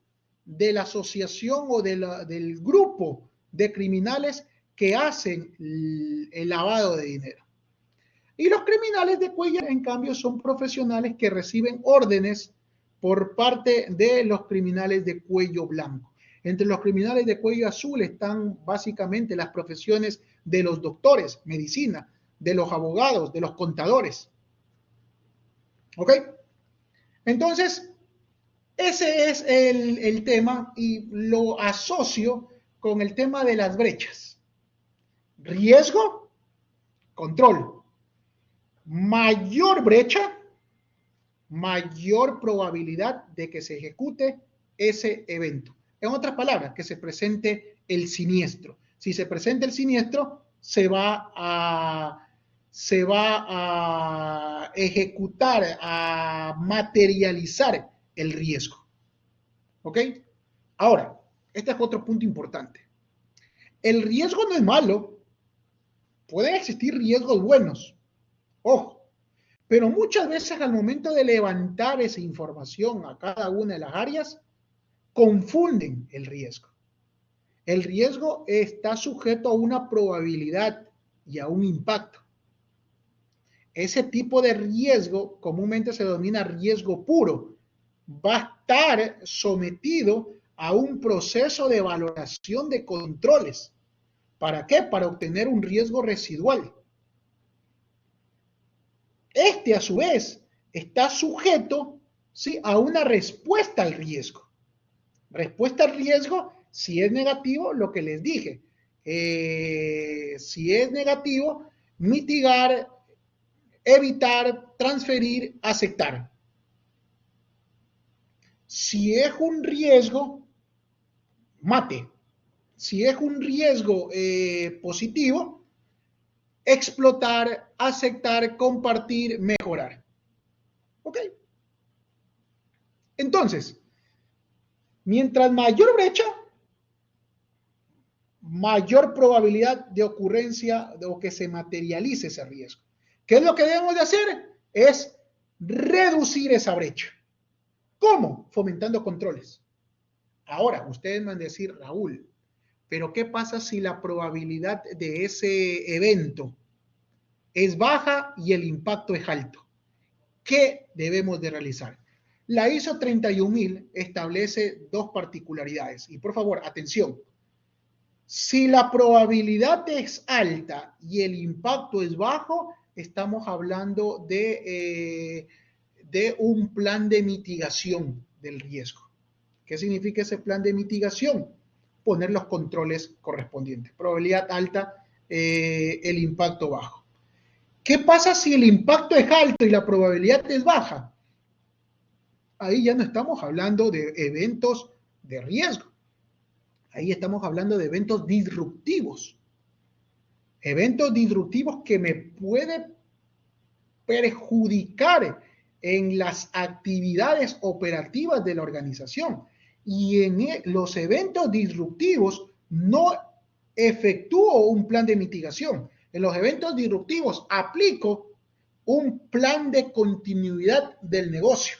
de la asociación o del grupo de criminales que hacen el lavado de dinero. Y los criminales de cuello, en cambio, son profesionales que reciben órdenes por parte de los criminales de cuello blanco. Entre los criminales de cuello azul están básicamente las profesiones de los doctores, medicina, de los abogados, de los contadores. ¿Ok? Entonces, ese es el tema y lo asocio con el tema de las brechas. Riesgo, control. Mayor brecha, mayor probabilidad de que se ejecute ese evento. En otras palabras, que se presente el siniestro. Si se presenta el siniestro, se va a ejecutar, a materializar el riesgo. ¿Ok? Ahora, este es otro punto importante. El riesgo no es malo. Pueden existir riesgos buenos. Ojo. Pero muchas veces al momento de levantar esa información a cada una de las áreas, confunden el riesgo. El riesgo está sujeto a una probabilidad y a un impacto. Ese tipo de riesgo comúnmente se denomina riesgo puro. Va a estar sometido a un proceso de valoración de controles. ¿Para qué? Para obtener un riesgo residual. Este, a su vez, está sujeto, ¿sí?, a una respuesta al riesgo. Respuesta al riesgo, si es negativo, lo que les dije. Si es negativo, mitigar, evitar, transferir, aceptar. Si es un riesgo, mate. Si es un riesgo positivo, explotar, aceptar, compartir, mejorar. ¿Ok? Entonces, mientras mayor brecha, mayor probabilidad de ocurrencia o que se materialice ese riesgo. ¿Qué es lo que debemos de hacer? Es reducir esa brecha. ¿Cómo? Fomentando controles. Ahora, ustedes me van a decir, Raúl, pero ¿qué pasa si la probabilidad de ese evento es baja y el impacto es alto? ¿Qué debemos de realizar? La ISO 31000 establece dos particularidades. Y por favor, atención. Si la probabilidad es alta y el impacto es bajo, estamos hablando de un plan de mitigación del riesgo. ¿Qué significa ese plan de mitigación? Poner los controles correspondientes. Probabilidad alta, el impacto bajo. ¿Qué pasa si el impacto es alto y la probabilidad es baja? Ahí ya no estamos hablando de eventos de riesgo. Ahí estamos hablando de eventos disruptivos. Eventos disruptivos que me pueden perjudicar en las actividades operativas de la organización. Y en los eventos disruptivos no efectúo un plan de mitigación. En los eventos disruptivos aplico un plan de continuidad del negocio.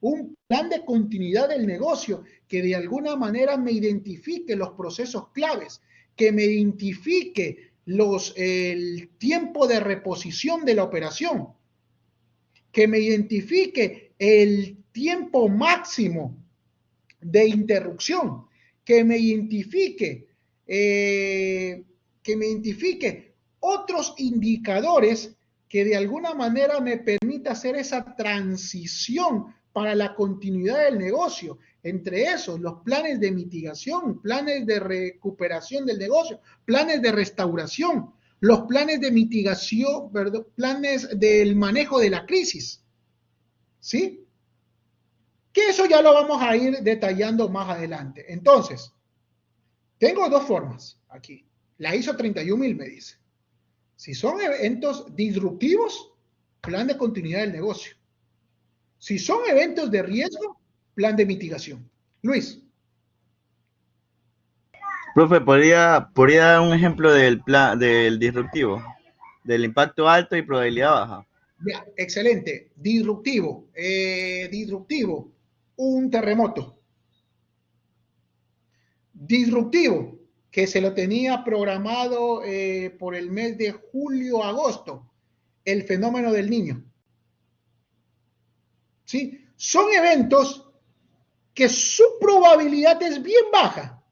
Un plan de continuidad del negocio que de alguna manera me identifique los procesos claves, que me identifique el tiempo de reposición de la operación, que me identifique el tiempo máximo de interrupción, que me identifique otros indicadores que de alguna manera me permita hacer esa transición para la continuidad del negocio. Entre esos, los planes de mitigación, planes de recuperación del negocio, planes de restauración. los planes de mitigación, perdón, planes del manejo de la crisis, ¿sí? Que eso ya lo vamos a ir detallando más adelante. Entonces, tengo dos formas aquí. La ISO 31000 me dice. Si son eventos disruptivos, plan de continuidad del negocio. Si son eventos de riesgo, plan de mitigación. Luis. Profe, ¿podría dar un ejemplo del disruptivo, del impacto alto y probabilidad baja? Ya, excelente. Disruptivo. Un terremoto. Disruptivo, que se lo tenía programado por el mes de julio-agosto, el fenómeno del Niño. ¿Sí? Son eventos que su probabilidad es bien baja,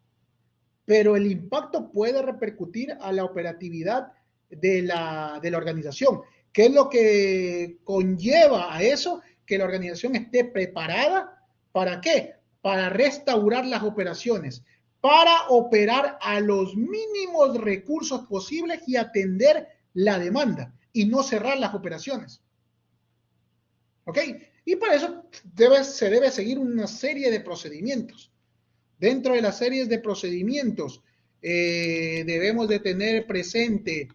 pero el impacto puede repercutir a la operatividad de la organización. ¿Qué es lo que conlleva a eso? Que la organización esté preparada. ¿Para qué? Para restaurar las operaciones, para operar a los mínimos recursos posibles y atender la demanda y no cerrar las operaciones. ¿Ok? Y para eso se debe seguir una serie de procedimientos. Dentro de las series de procedimientos debemos de tener presente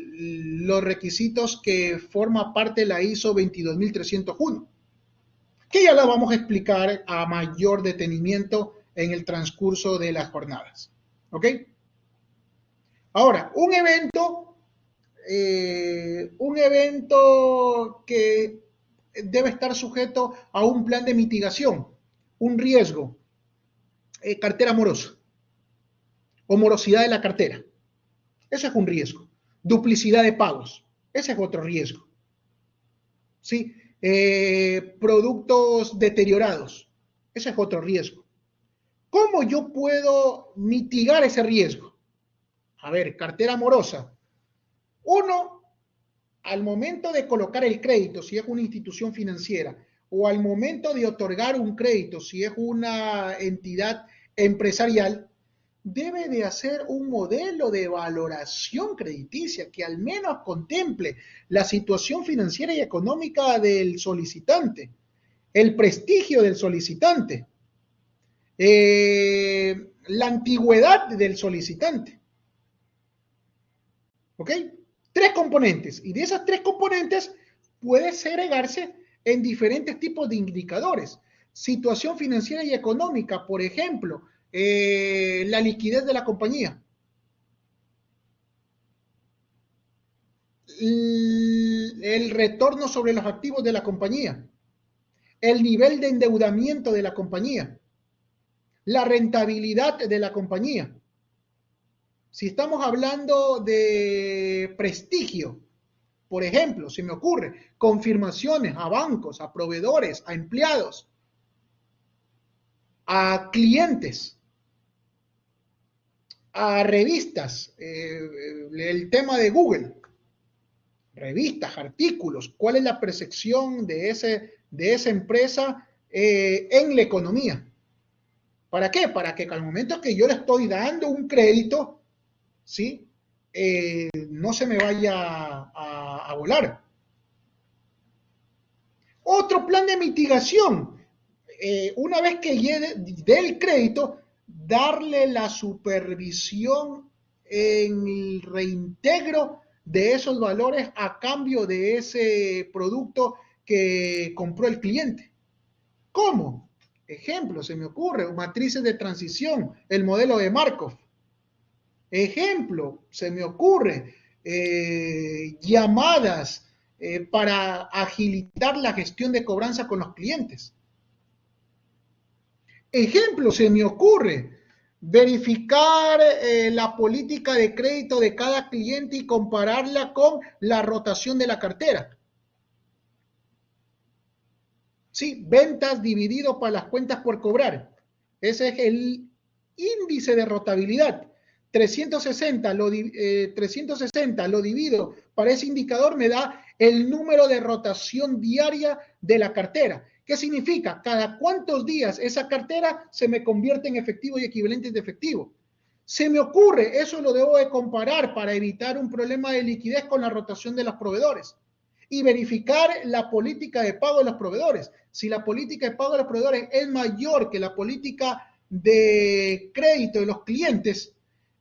los requisitos que forma parte de la ISO 22301, que ya la vamos a explicar a mayor detenimiento en el transcurso de las jornadas. ¿Ok? Ahora, un evento que debe estar sujeto a un plan de mitigación, un riesgo, cartera morosa o morosidad de la cartera. Eso es un riesgo. Duplicidad de pagos. Ese es otro riesgo. ¿Sí? Productos deteriorados. Ese es otro riesgo. ¿Cómo yo puedo mitigar ese riesgo? A ver, cartera morosa. Uno, al momento de colocar el crédito, si es una institución financiera, o al momento de otorgar un crédito, si es una entidad empresarial, debe de hacer un modelo de valoración crediticia que al menos contemple la situación financiera y económica del solicitante, el prestigio del solicitante, la antigüedad del solicitante. ¿Ok? 3 componentes. Y de esas 3 componentes puede segregarse en diferentes tipos de indicadores. Situación financiera y económica, por ejemplo, la liquidez de la compañía. El retorno sobre los activos de la compañía. El nivel de endeudamiento de la compañía. La rentabilidad de la compañía. Si estamos hablando de prestigio, por ejemplo, se me ocurre confirmaciones a bancos, a proveedores, a empleados, a clientes, a revistas, el tema de Google, revistas, artículos, cuál es la percepción de esa empresa en la economía. ¿Para qué? Para que al momento que yo le estoy dando un crédito, ¿sí? No se me vaya a volar. Otro plan de mitigación, una vez que dé el crédito, darle la supervisión en el reintegro de esos valores a cambio de ese producto que compró el cliente. ¿Cómo? Ejemplo, se me ocurre, matrices de transición, el modelo de Markov. Ejemplo, se me ocurre, llamadas para agilitar la gestión de cobranza con los clientes. Ejemplo, se me ocurre, verificar la política de crédito de cada cliente y compararla con la rotación de la cartera. Sí, ventas dividido para las cuentas por cobrar. Ese es el índice de rotabilidad. 360 lo divido para ese indicador, me da el número de rotación diaria de la cartera. ¿Qué significa? Cada cuántos días esa cartera se me convierte en efectivo y equivalentes de efectivo. Se me ocurre, eso lo debo de comparar para evitar un problema de liquidez con la rotación de los proveedores y verificar la política de pago de los proveedores. Si la política de pago de los proveedores es mayor que la política de crédito de los clientes,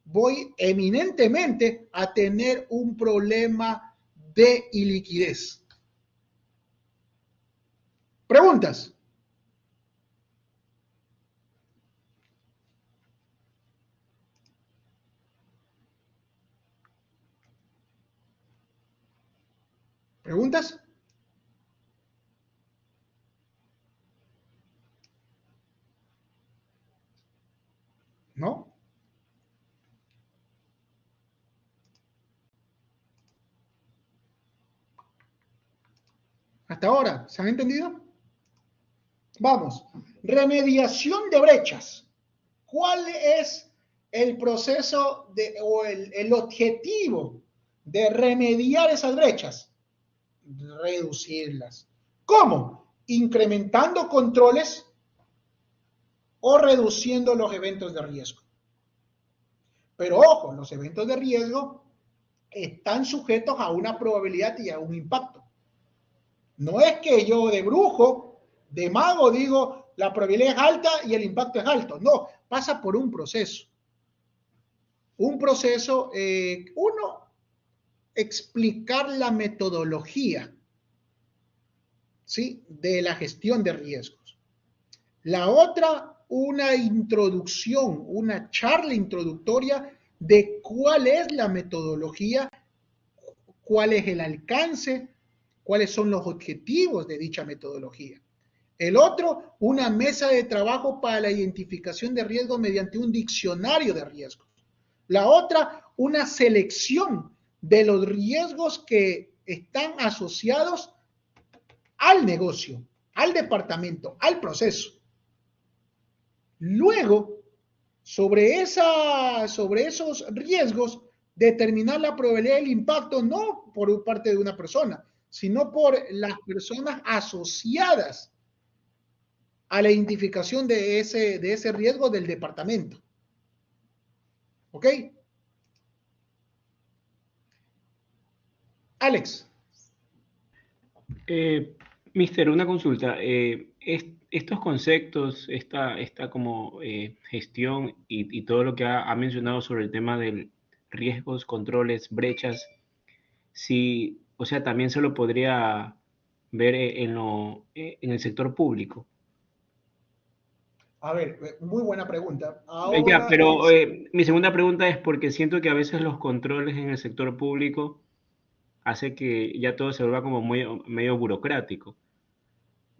voy eminentemente a tener un problema de iliquidez. ¿Preguntas? ¿Preguntas? ¿No? Hasta ahora, ¿se han entendido? Vamos, remediación de brechas. ¿Cuál es el proceso o el objetivo de remediar esas brechas? Reducirlas. ¿Cómo? Incrementando controles o reduciendo los eventos de riesgo. Pero ojo, los eventos de riesgo están sujetos a una probabilidad y a un impacto. No es que yo de brujo, de mago, digo la probabilidad es alta y el impacto es alto. No, pasa por un proceso. Un proceso, uno, explicar la metodología, ¿sí?, de la gestión de riesgos. La otra, una introducción, una charla introductoria de cuál es la metodología, cuál es el alcance, cuáles son los objetivos de dicha metodología. El otro, una mesa de trabajo para la identificación de riesgos mediante un diccionario de riesgos. La otra, una selección de los riesgos que están asociados al negocio, al departamento, al proceso. Luego, sobre esos riesgos, determinar la probabilidad del impacto, no por parte de una persona, sino por las personas asociadas a la identificación de ese riesgo del departamento. ¿Ok? Alex. Mister, una consulta. Estos conceptos, esta como gestión y todo lo que ha mencionado sobre el tema de riesgos, controles, brechas, sí, o sea, también se lo podría ver en el sector público. A ver, muy buena pregunta. Ya, pero mi segunda pregunta es porque siento que a veces los controles en el sector público hace que ya todo se vuelva como medio burocrático.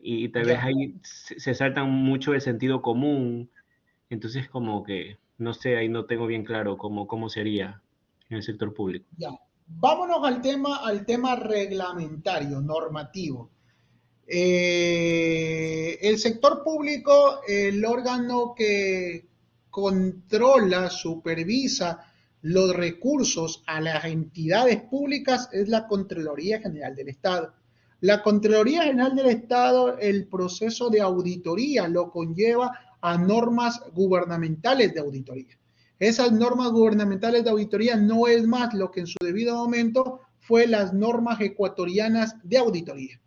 Y tal vez ahí se saltan mucho el sentido común. Entonces como que, no sé, ahí no tengo bien claro cómo sería en el sector público. Ya, vámonos al tema reglamentario, normativo. El sector público, el órgano que controla, supervisa los recursos a las entidades públicas es la Contraloría General del Estado. La Contraloría General del Estado, el proceso de auditoría lo conlleva a normas gubernamentales de auditoría. Esas normas gubernamentales de auditoría no es más lo que en su debido momento fue las normas ecuatorianas de auditoría.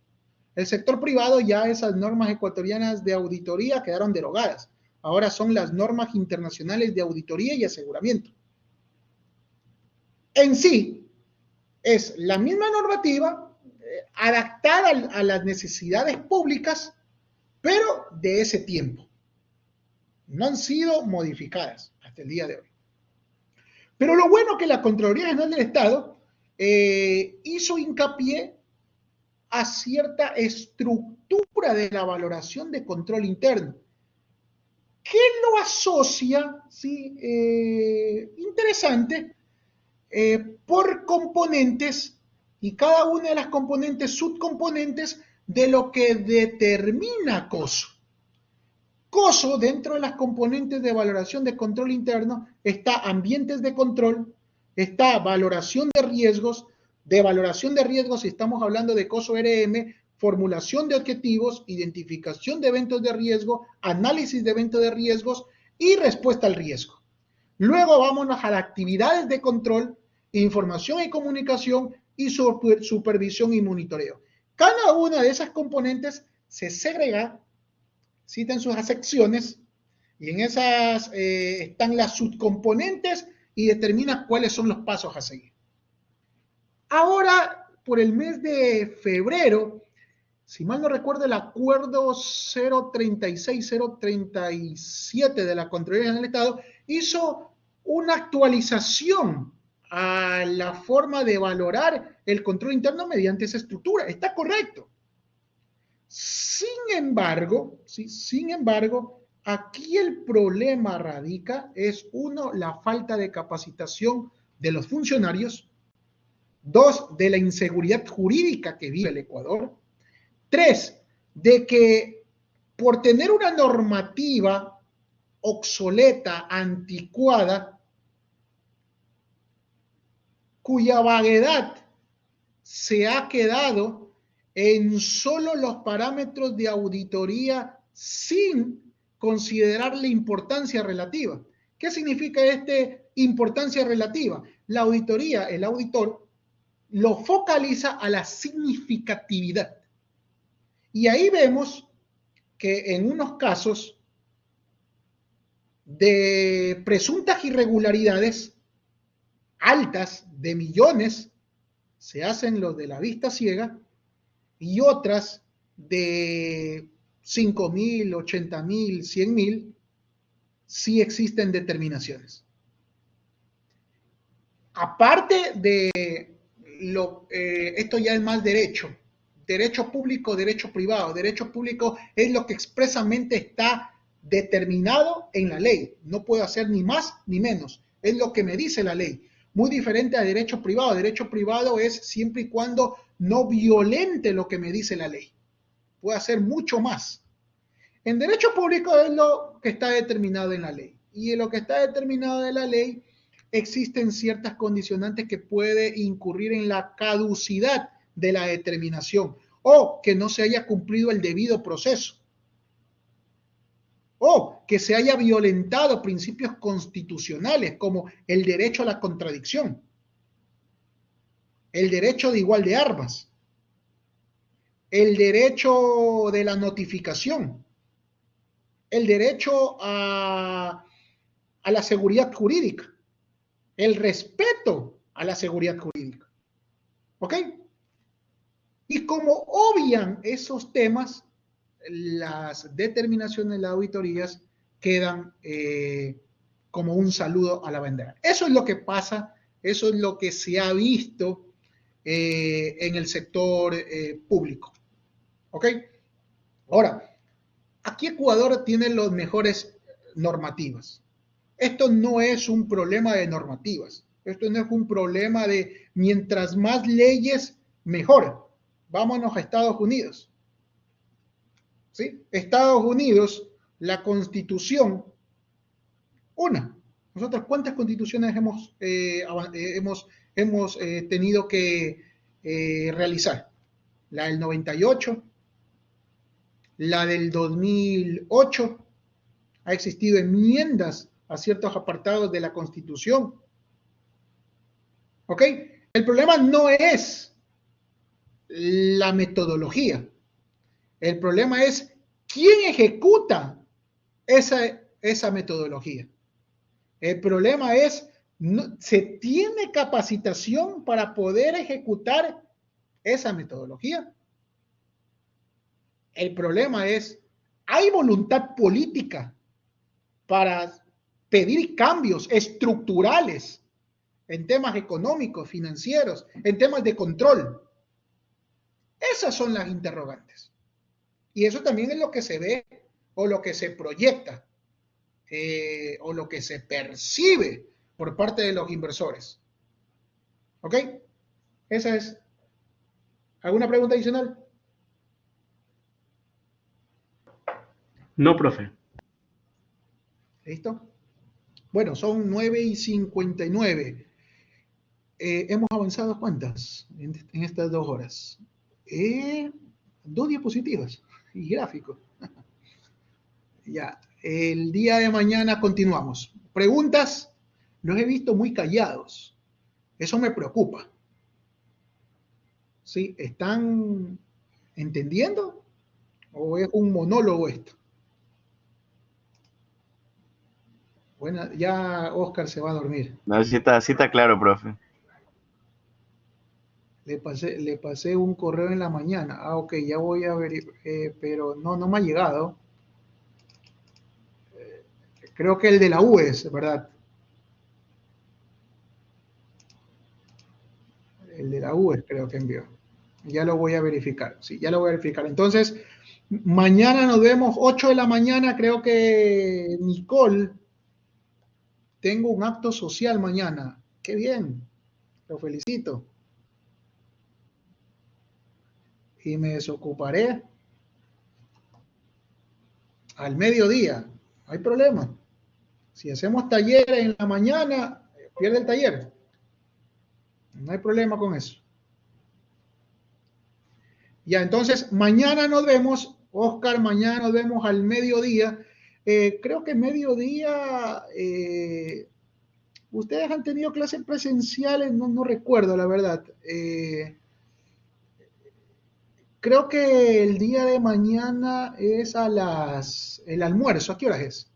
El sector privado ya esas normas ecuatorianas de auditoría quedaron derogadas. Ahora son las normas internacionales de auditoría y aseguramiento. En sí, es la misma normativa adaptada a las necesidades públicas, pero de ese tiempo. No han sido modificadas hasta el día de hoy. Pero lo bueno que la Contraloría General del Estado hizo hincapié a cierta estructura de la valoración de control interno. ¿Qué lo asocia? ¿Sí? Interesante, por componentes y cada una de las componentes, subcomponentes de lo que determina COSO. COSO, dentro de las componentes de valoración de control interno, está ambientes de control, está valoración de riesgos. De valoración de riesgos, si estamos hablando de COSO RM, formulación de objetivos, identificación de eventos de riesgo, análisis de eventos de riesgos y respuesta al riesgo. Luego vámonos a las actividades de control, información y comunicación y supervisión y monitoreo. Cada una de esas componentes se segrega, cita en sus secciones, y en esas están las subcomponentes y determina cuáles son los pasos a seguir. Ahora, por el mes de febrero, si mal no recuerdo, el acuerdo 036-037 de la Contraloría General del Estado hizo una actualización a la forma de valorar el control interno mediante esa estructura. Está correcto. Sin embargo, aquí el problema radica es, uno, la falta de capacitación de los funcionarios; dos, de la inseguridad jurídica que vive el Ecuador; tres, de que por tener una normativa obsoleta, anticuada, cuya vaguedad se ha quedado en solo los parámetros de auditoría sin considerar la importancia relativa. ¿Qué significa importancia relativa? La auditoría, el auditor, lo focaliza a la significatividad. Y ahí vemos que en unos casos de presuntas irregularidades altas de millones se hacen los de la vista ciega, y otras de 5.000, 80.000, 100.000 sí existen determinaciones. Aparte de esto ya es más derecho público, derecho privado. Derecho público es lo que expresamente está determinado en la ley. No puedo hacer ni más ni menos. Es lo que me dice la ley. Muy diferente a derecho privado. Derecho privado es siempre y cuando no violente lo que me dice la ley. Puedo hacer mucho más. En derecho público es lo que está determinado en la ley. Y en lo que está determinado en la ley existen ciertas condicionantes que puede incurrir en la caducidad de la determinación, o que no se haya cumplido el debido proceso, o que se haya violentado principios constitucionales como el derecho a la contradicción, el derecho de igual de armas, el derecho de la notificación, el derecho a la seguridad jurídica, el respeto a la seguridad jurídica. ¿Ok? Y como obvian esos temas, las determinaciones de las auditorías quedan como un saludo a la bandera. Eso es lo que pasa, eso es lo que se ha visto en el sector público. ¿Ok? Ahora, aquí Ecuador tiene las mejores normativas. Esto no es un problema de normativas. Esto no es un problema de mientras más leyes, mejor. Vámonos a Estados Unidos. ¿Sí? Estados Unidos, la Constitución, nosotros ¿cuántas constituciones hemos tenido que realizar? La del 98, la del 2008, ha existido enmiendas a ciertos apartados de la Constitución. ¿Ok? El problema no es la metodología. El problema es quién ejecuta esa metodología. El problema es, ¿se tiene capacitación para poder ejecutar esa metodología? El problema es, ¿hay voluntad política para pedir cambios estructurales en temas económicos, financieros, en temas de control? Esas son las interrogantes. Y eso también es lo que se ve o lo que se proyecta o lo que se percibe por parte de los inversores. ¿Ok? Esa es. ¿Alguna pregunta adicional? No, profe. ¿Listo? Bueno, son 9:59. Hemos avanzado ¿cuántas? En estas 2 horas. 2 diapositivas y gráficos. Ya, el día de mañana continuamos. ¿Preguntas? Los he visto muy callados. Eso me preocupa. ¿Sí? ¿Están entendiendo? ¿O es un monólogo esto? Bueno, ya Oscar se va a dormir. No, sí está claro, profe. Le pasé un correo en la mañana. Ah, ok, ya voy a ver, pero no me ha llegado. Creo que el de la U es, ¿verdad? El de la U es, creo que envió. Ya lo voy a verificar. Sí, ya lo voy a verificar. Entonces, mañana nos vemos 8 de la mañana. Creo que Nicole, tengo un acto social mañana. Qué bien. Lo felicito. Y me desocuparé al mediodía. No hay problema. Si hacemos taller en la mañana, pierde el taller. No hay problema con eso. Ya, entonces, mañana nos vemos, Oscar, mañana nos vemos al mediodía. Creo que mediodía, ustedes han tenido clases presenciales, no recuerdo la verdad. Creo que el día de mañana es el almuerzo. ¿A qué horas es?